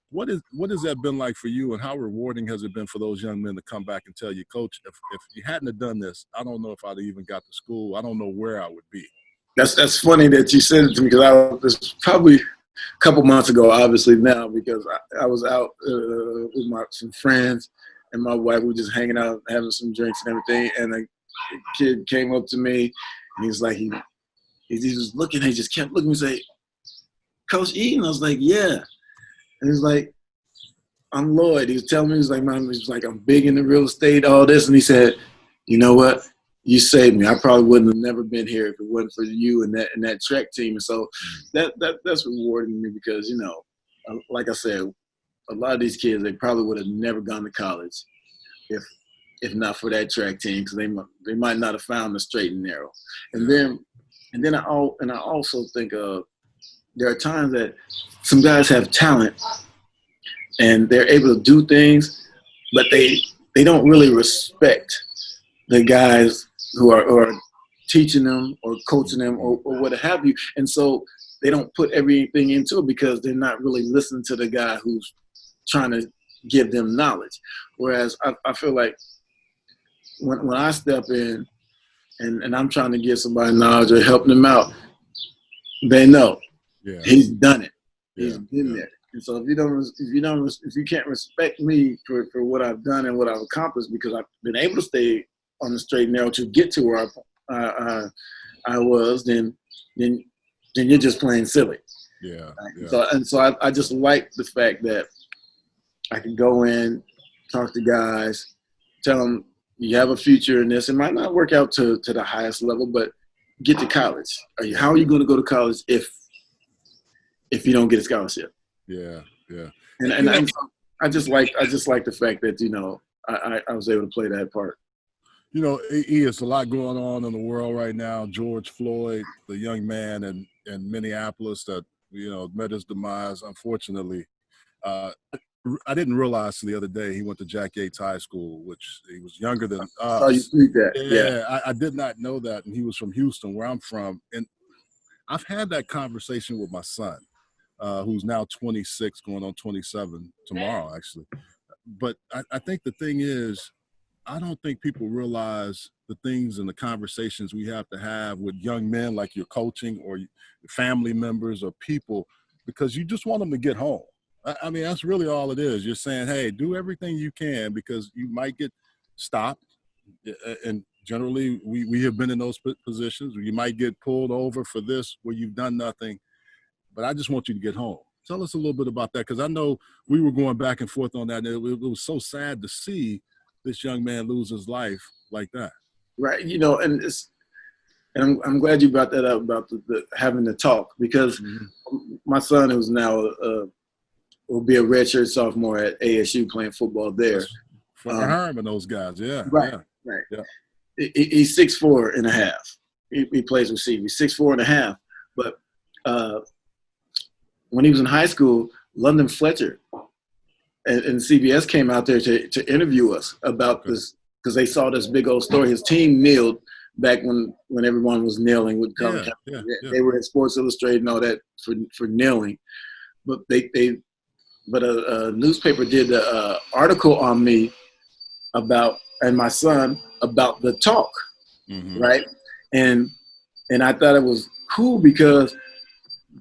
What has that been like for you, and how rewarding has it been for those young men to come back and tell you, Coach, if you hadn't have done this, I don't know if I'd even got to school. I don't know where I would be. That's funny that you said it to me, because this probably a couple months ago, obviously now, because I was out with some friends and my wife. We were just hanging out, having some drinks and everything, and a kid came up to me, and he's like, he was looking, he just kept looking and say, "Coach Eaton?" I was like, "Yeah." And he's like, "I'm Lloyd." He was telling me, I'm big into real estate, all this, and he said, "You know what? You saved me. I probably wouldn't have never been here if it wasn't for you and that track team." And so that's rewarding me, because, you know, like I said, a lot of these kids, they probably would have never gone to college if not for that track team, because they might not have found the straight and narrow. And then I also think there are times that some guys have talent and they're able to do things, but they don't really respect the guys who are teaching them or coaching them or what have you. And so they don't put everything into it because they're not really listening to the guy who's trying to give them knowledge. Whereas I feel like when I step in and I'm trying to give somebody knowledge or help them out, they know he's done it. He's been there. And so if you can't respect me for what I've done and what I've accomplished because I've been able to stay on the straight and narrow to get to where I was, then you're just playing silly. Yeah. So I just like the fact that I can go in, talk to guys, tell them you have a future in this. It might not work out to the highest level, but get to college. How are you going to go to college if you don't get a scholarship? Yeah. And I just like the fact that I was able to play that part. It's a lot going on in the world right now. George Floyd, the young man in Minneapolis that met his demise, unfortunately. I didn't realize the other day he went to Jack Yates High School, which he was younger than us. Oh, you tweet that? Yeah. I did not know that, and he was from Houston, where I'm from. And I've had that conversation with my son, who's now 26, going on 27 tomorrow, actually. But I think the thing is, I don't think people realize the things and the conversations we have to have with young men like you're coaching or family members or people, because you just want them to get home. I mean, that's really all it is. You're saying, hey, do everything you can because you might get stopped. And generally, we have been in those positions. You might get pulled over for this where you've done nothing. But I just want you to get home. Tell us a little bit about that, because I know we were going back and forth on that. And it was so sad to see this young man lose his life like that. Right. And I'm glad you brought that up about the having the talk, because my son, who's now will be a redshirt sophomore at ASU playing football there. For Herm and those guys, yeah. Right. Yeah. He's 6'4.5". He plays receiver. He's 6'4.5". But when he was in high school, London Fletcher and CBS came out there to interview us about this, because they saw this big old story. His team kneeled back when everyone was kneeling with Colin Kaepernick. They were at Sports Illustrated and all that for kneeling. But a newspaper did an article on me and my son about the talk, right? And I thought it was cool, because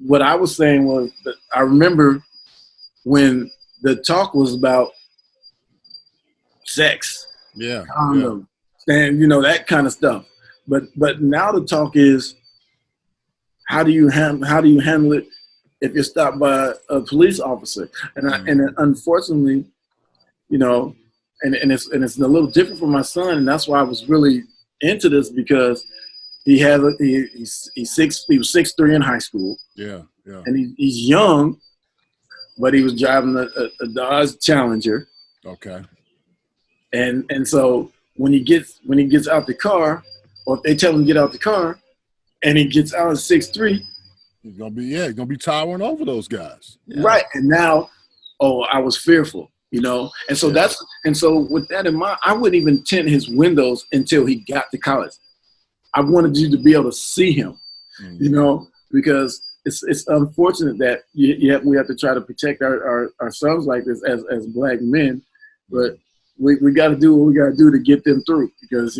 what I was saying was that I remember when the talk was about sex, condom, and that kind of stuff. But now the talk is how do you handle it if you're stopped by a police officer? And unfortunately, and it's a little different for my son, and that's why I was really into this, because he was 6'3" in high school. Yeah. And he's young, but he was driving a Dodge Challenger. Okay. And so when he gets out the car, or if they tell him to get out the car, and he gets out at 6'3", he's gonna be towering over those guys. Yeah. Right. And now, I was fearful, And so so with that in mind, I wouldn't even tint his windows until he got to college. I wanted you to be able to see him, because it's unfortunate that we have to try to protect our sons like this as black men, but we got to do what we got to do to get them through, because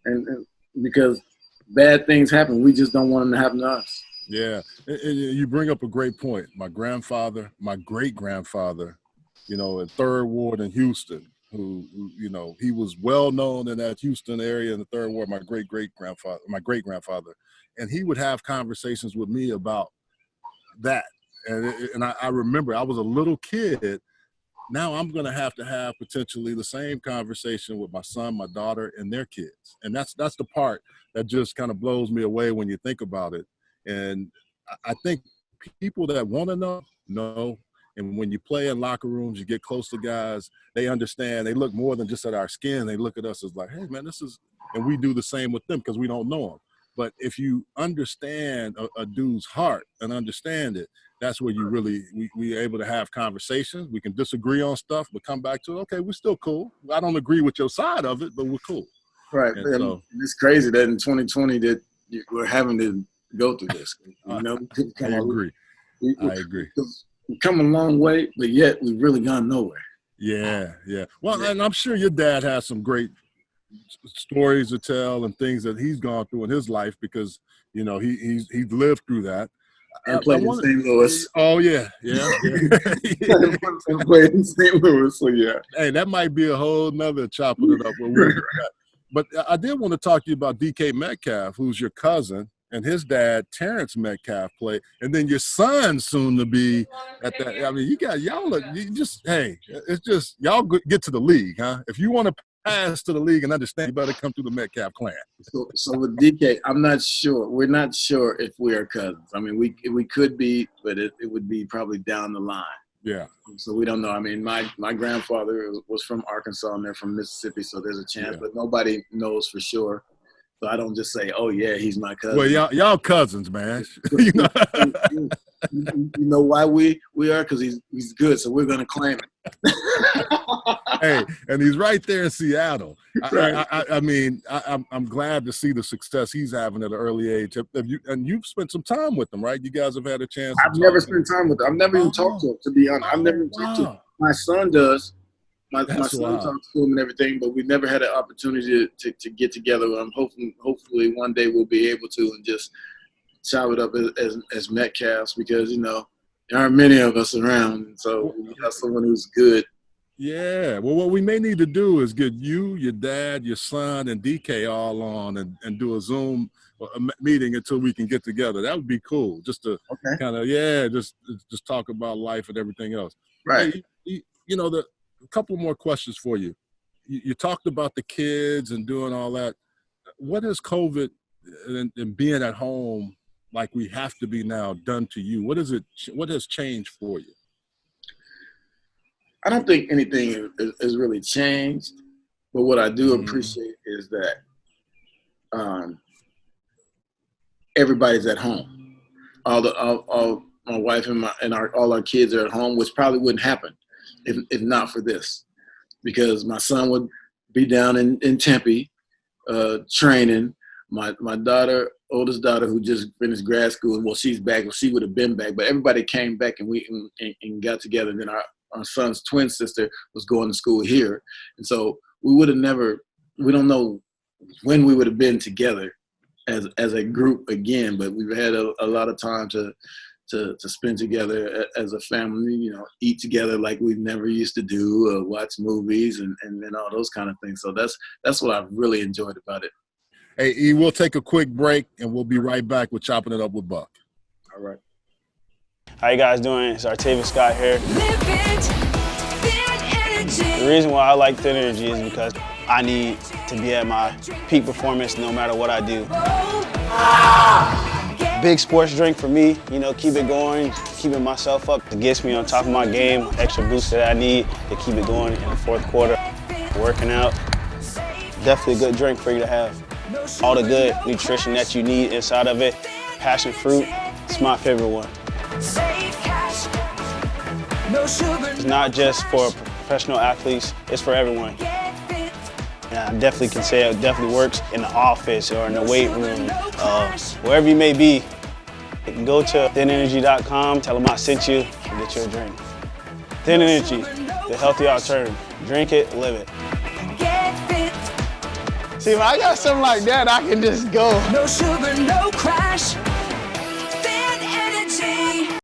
and because bad things happen. We just don't want them to happen to us. Yeah, and you bring up a great point. My great grandfather, in Third Ward in Houston, who he was well known in that Houston area in the Third Ward. My great grandfather, and he would have conversations with me about that. And I remember I was a little kid. Now I'm going to have potentially the same conversation with my son, my daughter, and their kids. And that's the part that just kind of blows me away when you think about it. And I think people that want to know. And when you play in locker rooms, you get close to guys, they understand. They look more than just at our skin. They look at us as like, hey, man, and we do the same with them because we don't know them. But if you understand a dude's heart and understand it, that's where you really, we're able to have conversations. We can disagree on stuff, but come back to, okay, we're still cool. I don't agree with your side of it, but we're cool. Right. And so, it's crazy that in 2020 that we're having to go through this. You know, I agree. I agree. We've come a long way, but yet we've really gone nowhere. Yeah. Well, and I'm sure your dad has some great stories to tell and things that he's gone through in his life because, you know, he's lived through that. And played in St. Louis. Oh, yeah. And played in St. Louis, so yeah. Hey, that might be a whole nother chopping it up. But I did want to talk to you about DK Metcalf, who's your cousin, and his dad, Terrence Metcalf, played. And then your son soon to be at that. I mean, it's just, y'all get to the league, huh? If you want to pass to the league and understand, you better come through the Metcalf clan. So with DK, I'm not sure. We're not sure if we are cousins. I mean, we could be, but it would be probably down the line. Yeah. So we don't know. I mean, my grandfather was from Arkansas and they're from Mississippi, so there's a chance, but nobody knows for sure. So I don't just say, oh yeah, he's my cousin. Well, y'all cousins, man. You know why we are? Because he's good, so we're gonna claim it. Hey, and he's right there in Seattle. Right. I'm glad to see the success he's having at an early age. And you've spent some time with him, right? You guys have had a chance. I've never spent time with him. I've never even talked to him, to be honest. I've never even talked to him. My son does. My son talks to him and everything, but we've never had an opportunity to get together. I'm hopefully one day we'll be able to and just chop it up as Metcalfs because, you know, there aren't many of us around. So we got someone who's good. Yeah. Well, what we may need to do is get you, your dad, your son, and DK all on and do a Zoom meeting until we can get together. That would be cool. Just to kind of, just talk about life and everything else. Right. Hey, you know, a couple more questions for you. You talked about the kids and doing all that. What has COVID and being at home like we have to be now done to you? What has changed for you? I don't think anything has really changed, but what I do appreciate is that everybody's at home. All my wife and all our kids are at home, which probably wouldn't happen if not for this, because my son would be down in Tempe training. My oldest daughter, who just finished grad school, well, she's back. Well, she would have been back, but everybody came back and we got together. And then our son's twin sister was going to school here, and so we don't know when we would have been together as a group again. But we've had a lot of time to spend together as a family, you know, eat together like we've never used to do, watch movies and all those kind of things. So that's what I've really enjoyed about it. Hey, E, we'll take a quick break and we'll be right back with Chopping It Up with Buck. All right. How you guys doing? It's Artavis Scott here. The reason why I like Thin Energy is because I need to be at my peak performance no matter what I do. Big sports drink for me, you know, keep it going, keeping myself up. It gets me on top of my game, extra boost that I need to keep it going in the fourth quarter. Working out, definitely a good drink for you to have. All the good nutrition that you need inside of it. Passion fruit, it's my favorite one. It's not just for professional athletes, it's for everyone. And I definitely can say it definitely works in the office or in the weight room, wherever you may be. You can go to thinenergy.com, tell them I sent you, and get you a drink. Thin Energy, the healthy alternative. Drink it, live it. See, if I got something like that, I can just go. No sugar, no crash. Thin Energy.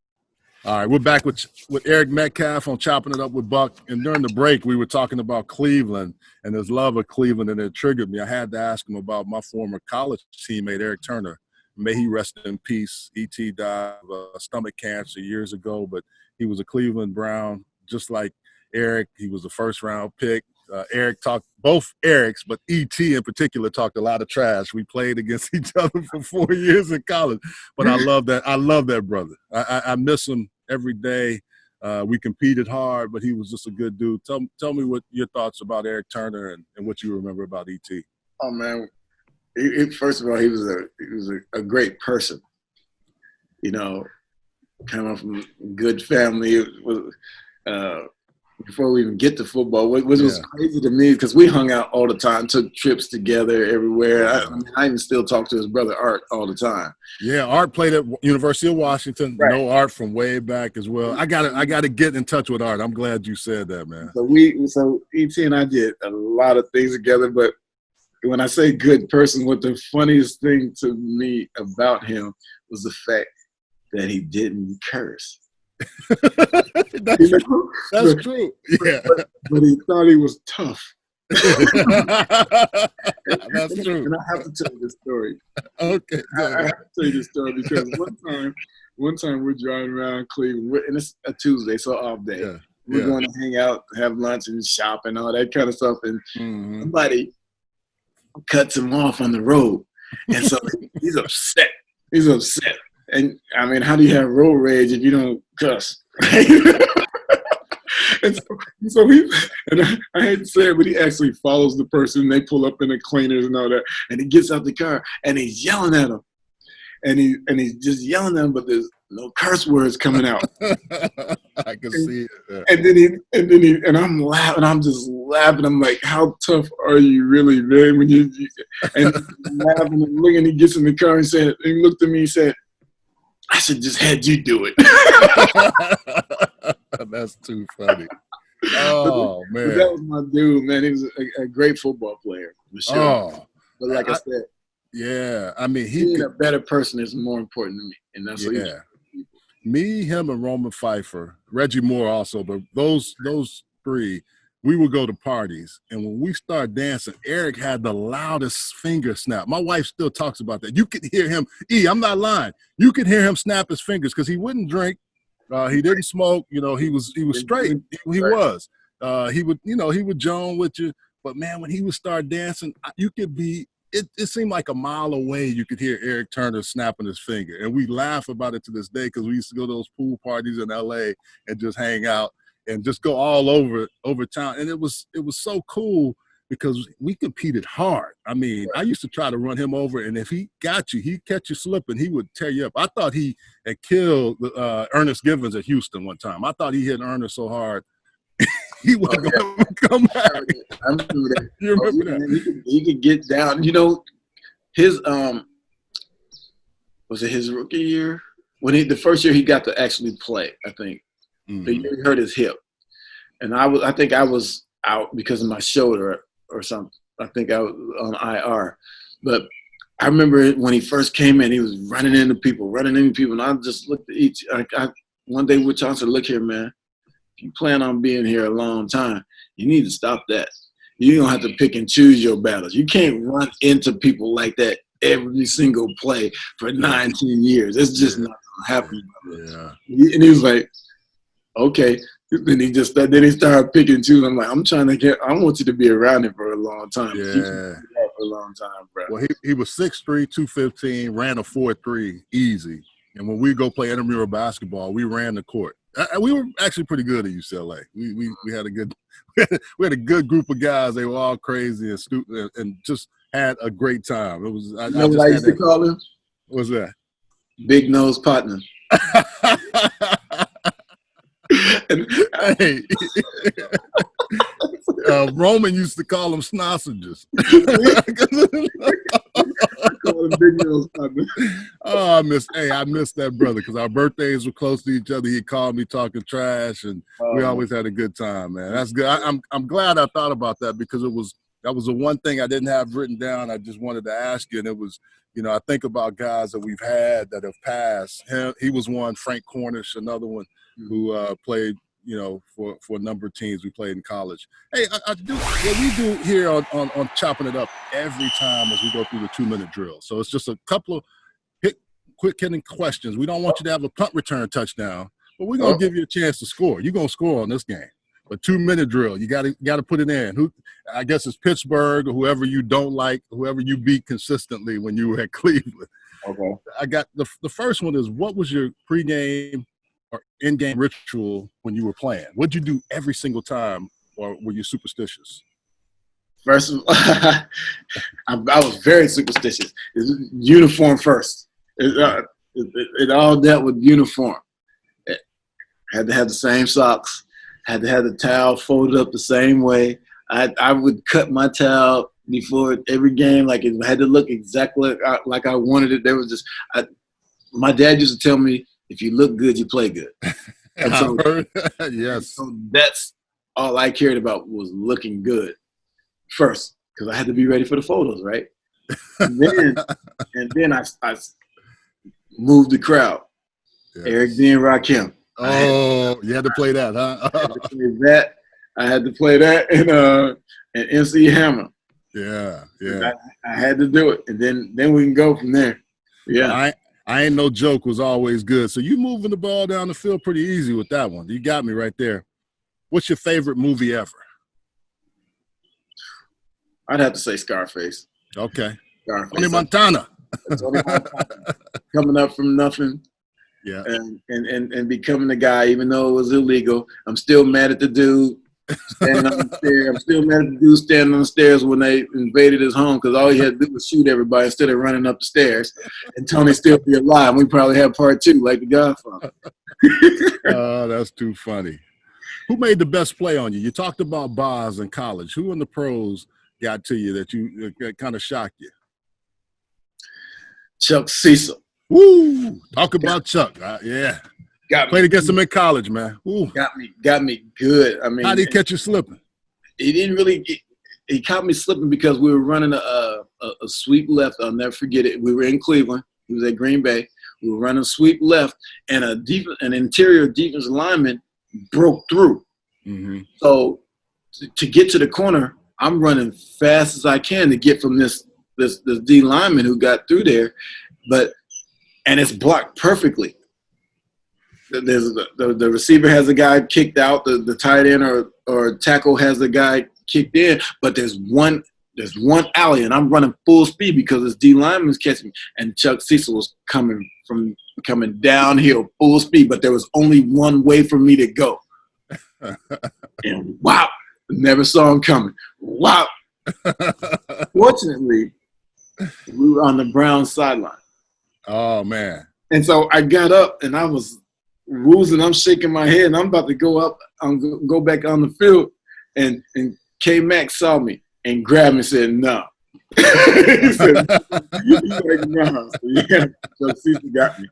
All right, we're back with Eric Metcalf on Chopping It Up with Buck. And during the break, we were talking about Cleveland and his love of Cleveland, and it triggered me. I had to ask him about my former college teammate, Eric Turner. May he rest in peace. E.T. died of stomach cancer years ago, but he was a Cleveland Brown, just like Eric. He was a first-round pick. Eric talked, both Erics, but E.T. in particular talked a lot of trash. We played against each other for 4 years in college, but I love that. I love that brother. I miss him every day. We competed hard, but he was just a good dude. Tell me what your thoughts about Eric Turner and what you remember about E.T. Oh man, first of all, he was a great person. You know, coming from a good family. before we even get to football, which was crazy to me because we hung out all the time, took trips together everywhere. I even still talk to his brother Art all the time. Yeah, Art played at University of Washington. Right. Know Art from way back as well. I gotta get in touch with Art. I'm glad you said that, man. So ET and I did a lot of things together, but when I say good person, what the funniest thing to me about him was the fact that he didn't curse. That's true. Yeah. But he thought he was tough. That's true. And I have to tell you this story. Okay. I have to tell you this story because one time we're driving around Cleveland, and it's a Tuesday, so off day. Yeah. We're going to hang out, have lunch, and shop and all that kind of stuff. And somebody cuts him off on the road. And so he's upset. He's upset. And, I mean, how do you have road rage if you don't cuss? And so I hate to say it, but he actually follows the person. They pull up in the cleaners and all that. And he gets out the car, and he's yelling at him. And he's just yelling at him, but there's no curse words coming out. I can see it. And I'm laughing. I'm just laughing. I'm like, how tough are you really, man? When you and laughing and looking, he gets in the car and he looked at me and said, I should just had you do it. That's too funny. Oh, man. That was my dude, man. He was a great football player, for sure. Oh. But like I said, yeah, I mean, being a better person is more important to me. And that's what me, him, and Roman Pfeiffer, Reggie Moore also, but those three, we would go to parties. And when we started dancing, Eric had the loudest finger snap. My wife still talks about that. You could hear him. I'm not lying. You could hear him snap his fingers because he wouldn't drink. He didn't smoke. You know, he was straight. He was. He would joan with you. But, man, when he would start dancing, you could be – it seemed like a mile away you could hear Eric Turner snapping his finger. And we laugh about it to this day because we used to go to those pool parties in L.A. and just hang out and just go all over town. And it was so cool because we competed hard. I mean, I used to try to run him over, and if he got you, he'd catch you slipping. He would tear you up. I thought he had killed Ernest Givens at Houston one time. I thought he hit Ernest so hard he wasn't going to come back. I remember that. You remember that? He could get down. You know, his was it his rookie year? The first year he got to actually play, I think. The year he hurt his hip. And I think I was out because of my shoulder or something. I think I was on IR. But I remember when he first came in, he was running into people. And I just looked at each. One day we're talking, I said, look here, man. If you plan on being here a long time, you need to stop that. You're going to have to pick and choose your battles. You can't run into people like that every single play for 19 years. It's just not going to happen. Yeah. And he was like, okay. Then he started picking and choosing. I'm like, I want you to be around him for a long time. Yeah. For a long time, bro. Well, he was 6'3", 215, ran a 4.3 easy. And when we go play intramural basketball, we ran the court. We were actually pretty good at UCLA. We had a good group of guys. They were all crazy and stupid and just had a great time. It was. You know what I used to call him? What's that? Big nose partner. Hey, Roman used to call them sausages. Oh, I miss that brother because our birthdays were close to each other. He'd call me talking trash, and we always had a good time, man. That's good. I'm glad I thought about that because that was the one thing I didn't have written down. I just wanted to ask you, and it was, I think about guys that we've had that have passed. He was one. Frank Cornish, another one who played. For a number of teams we played in college. Hey, I do what we do here on Chopping It Up every time as we go through the 2-minute drill. So it's just a couple of quick hitting questions. We don't want you to have a punt return touchdown, but we're gonna give you a chance to score. You're gonna score on this game. A 2-minute drill. You gotta put it in. I guess it's Pittsburgh or whoever you don't like, whoever you beat consistently when you were at Cleveland. Okay. I got the first one is what was your pregame or in-game ritual when you were playing? What'd you do every single time, or were you superstitious? First of all, I was very superstitious. It's uniform first. It all dealt with uniform. Had to have the same socks, Had to have the towel folded up the same way. I would cut my towel before every game, like it had to look exactly like I wanted it. There was just my dad used to tell me, if you look good, you play good. And so, yes. So that's all I cared about was looking good first, because I had to be ready for the photos, right? And then I moved the crowd. Yes. Eric D. and Rakim. Oh, you had to play that, huh? I had to play that and MC Hammer. Yeah. I had to do it, and then we can go from there. Yeah. I ain't no joke was always good. So you moving the ball down the field pretty easy with that one. You got me right there. What's your favorite movie ever? I'd have to say Scarface. Okay. Scarface. Tony Montana. Coming up from nothing. Yeah. And becoming the guy, even though it was illegal. I'm still mad at the dude standing on the stairs. I'm still mad at the dude standing on the stairs when they invaded his home, because all he had to do was shoot everybody instead of running up the stairs. And Tony still be alive. We probably have part 2, like the Godfather. Oh, that's too funny. Who made the best play on you? You talked about Boz in college. Who in the pros got to you that kind of shocked you? Chuck Cecil. Woo! Talk about Chuck. Yeah. Played against him in college, man. Ooh. Got me good. I mean, how did he catch you slipping? He didn't really. He caught me slipping because we were running a sweep left. I'll never forget it. We were in Cleveland. He was at Green Bay. We were running sweep left, and an interior defensive lineman broke through. Mm-hmm. So to get to the corner, I'm running fast as I can to get from this D lineman who got through there, and it's blocked perfectly. The receiver has a guy kicked out, the tight end or tackle has the guy kicked in, but there's one alley, and I'm running full speed because this D lineman's catching me, and Chuck Cecil was coming downhill full speed, but there was only one way for me to go. And wow, never saw him coming. Wow. Fortunately, we were on the Brown sideline. Oh man. And so I got up and I was woozing, I'm shaking my head, and I'm about to go back on the field, and K-Mac saw me and grabbed me and said, no. He said, no. So, yeah, so Cecil got me.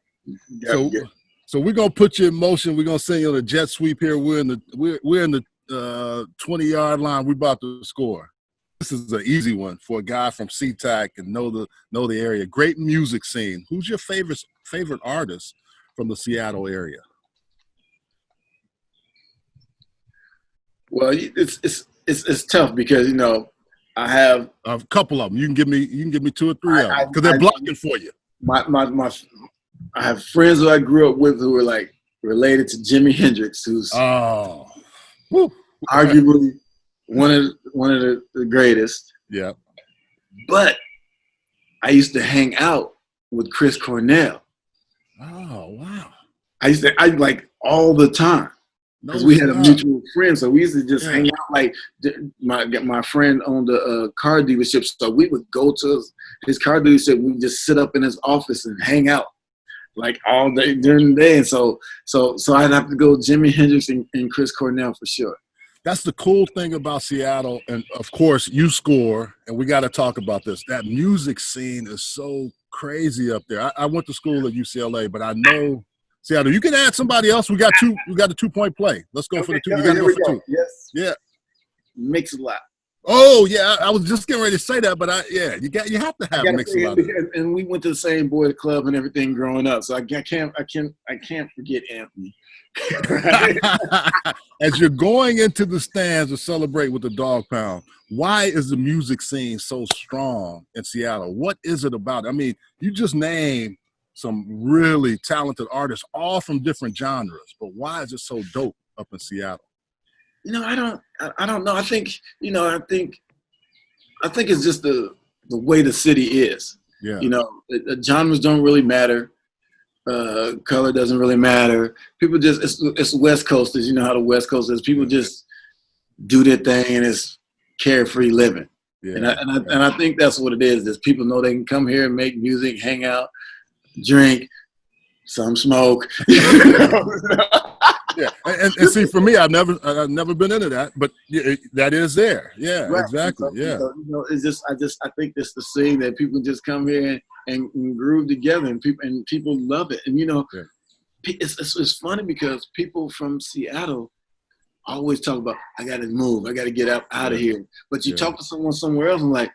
So we're gonna put you in motion. We're gonna send you on a jet sweep here. We're in the 20-yard line. We're about to score. This is an easy one for a guy from SeaTac and know the area. Great music scene. Who's your favorite artist from the Seattle area? Well, it's tough because I have a couple of them. You can give me 2 or 3 of them because they're blocking for you. I have friends who I grew up with who are like related to Jimi Hendrix, who's arguably one of the greatest. Yeah. But I used to hang out with Chris Cornell. Oh wow. I like all the time. Because we had a mutual friend, so we used to just hang out. Like my friend owned a car dealership, so we would go to his car dealership. We would just sit up in his office and hang out, like all day during the day. And so I'd have to go Jimi Hendrix and Chris Cornell for sure. That's the cool thing about Seattle, and of course you score, and we got to talk about this. That music scene is so crazy up there. I went to school at UCLA, but I know. Seattle, you can add somebody else. We got a 2-point play. Let's go for the 2. You got to go for 2. Yes. Yeah. Mix a lot. Oh yeah, I was just getting ready to say that, but you have to have mix a lot. And we went to the same boys club and everything growing up, so I can't forget Anthony. As you're going into the stands to celebrate with the Dog Pound, why is the music scene so strong in Seattle? What is it about it? I mean, you just named some really talented artists, all from different genres. But why is it so dope up in Seattle? I don't know. I think it's just the way the city is. Yeah. The genres don't really matter. Color doesn't really matter. People just it's West Coasters. You know how the West Coast is. People just do their thing and it's carefree living. Yeah. And I think that's what it is. Is people know they can come here and make music, hang out, drink, some smoke. Yeah, and see, for me, I've never been into that, but that is there. Yeah, right. Exactly. Yeah, it's just I think it's the thing that people just come here and groove together, and people love it. And it's funny because people from Seattle always talk about, I got to move, I got to get out of here. But you talk to someone somewhere else and like,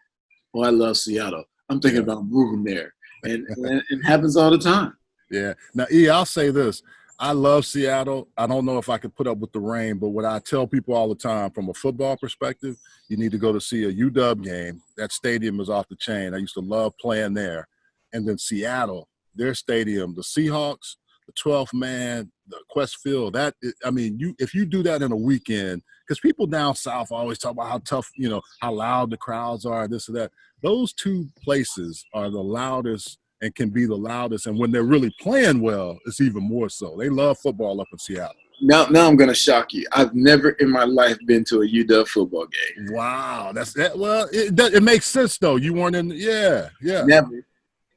oh, I love Seattle. I'm thinking about moving there, and it happens all the time. Yeah. Now, I'll say this. I love Seattle. I don't know if I could put up with the rain, but what I tell people all the time from a football perspective, you need to go to see a UW game. That stadium is off the chain. I used to love playing there. And then Seattle, their stadium, the Seahawks, the 12th man, the Quest Field, if you do that in a weekend, because people down south always talk about how tough, how loud the crowds are, this or that. Those two places are the loudest and can be the loudest. And when they're really playing well, it's even more so. They love football up in Seattle. Now I'm going to shock you. I've never in my life been to a UW football game. Wow. That's that. Well, it makes sense though. You weren't in. Yeah. Never.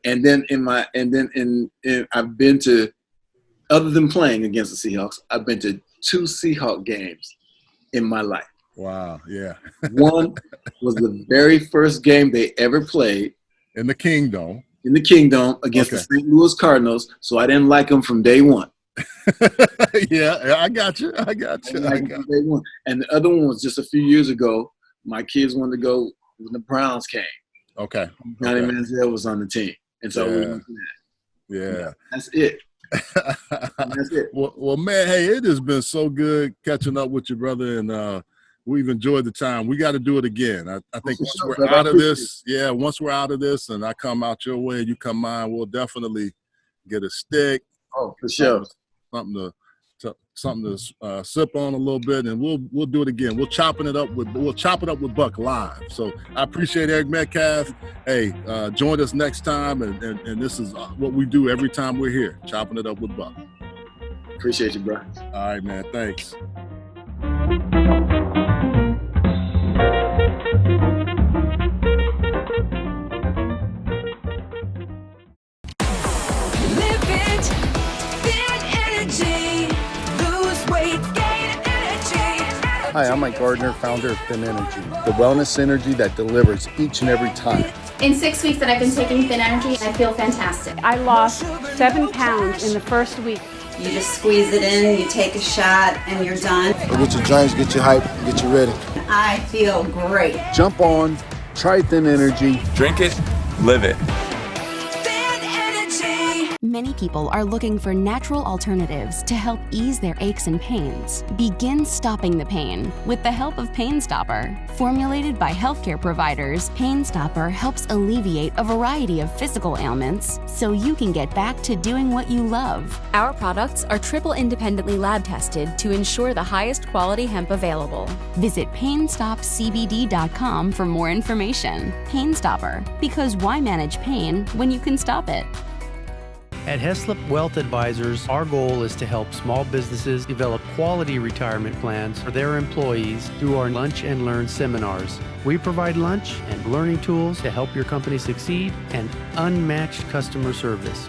And then I've been to, other than playing against the Seahawks, I've been to 2 Seahawk games in my life. Wow. Yeah. One was the very first game they ever played in the Kingdom. Against the St. Louis Cardinals, so I didn't like them from day one. Yeah, I got you. Day one. And the other one was just a few years ago. My kids wanted to go when the Browns came. Okay. Johnny Manziel was on the team, and so we went to that. Yeah. That's it. That's it. Well, man, hey, it has been so good catching up with you, brother, and we've enjoyed the time. We got to do it again. I think once we're out of this, and I come out your way, you come mine, we'll definitely get a stick. Oh, for sure. Something to sip on a little bit, and we'll do it again. We'll chop it up with Buck live. So I appreciate Eric Metcalf. Hey, join us next time, and this is what we do every time we're here, chopping it up with Buck. Appreciate you, bro. All right, man. Thanks. Hi, I'm Mike Gardner, founder of Thin Energy, the wellness energy that delivers each and every time. In 6 weeks that I've been taking Thin Energy, I feel fantastic. I lost 7 pounds in the first week. You just squeeze it in, you take a shot, and you're done. Get your drinks, get you hype, get you ready. I feel great. Jump on, try Thin Energy. Drink it, live it. Many people are looking for natural alternatives to help ease their aches and pains. Begin stopping the pain with the help of Pain Stopper. Formulated by healthcare providers, Pain Stopper helps alleviate a variety of physical ailments so you can get back to doing what you love. Our products are triple independently lab tested to ensure the highest quality hemp available. Visit PainStopCBD.com for more information. Pain Stopper, because why manage pain when you can stop it? At Heslop Wealth Advisors, our goal is to help small businesses develop quality retirement plans for their employees through our Lunch and Learn seminars. We provide lunch and learning tools to help your company succeed and unmatched customer service.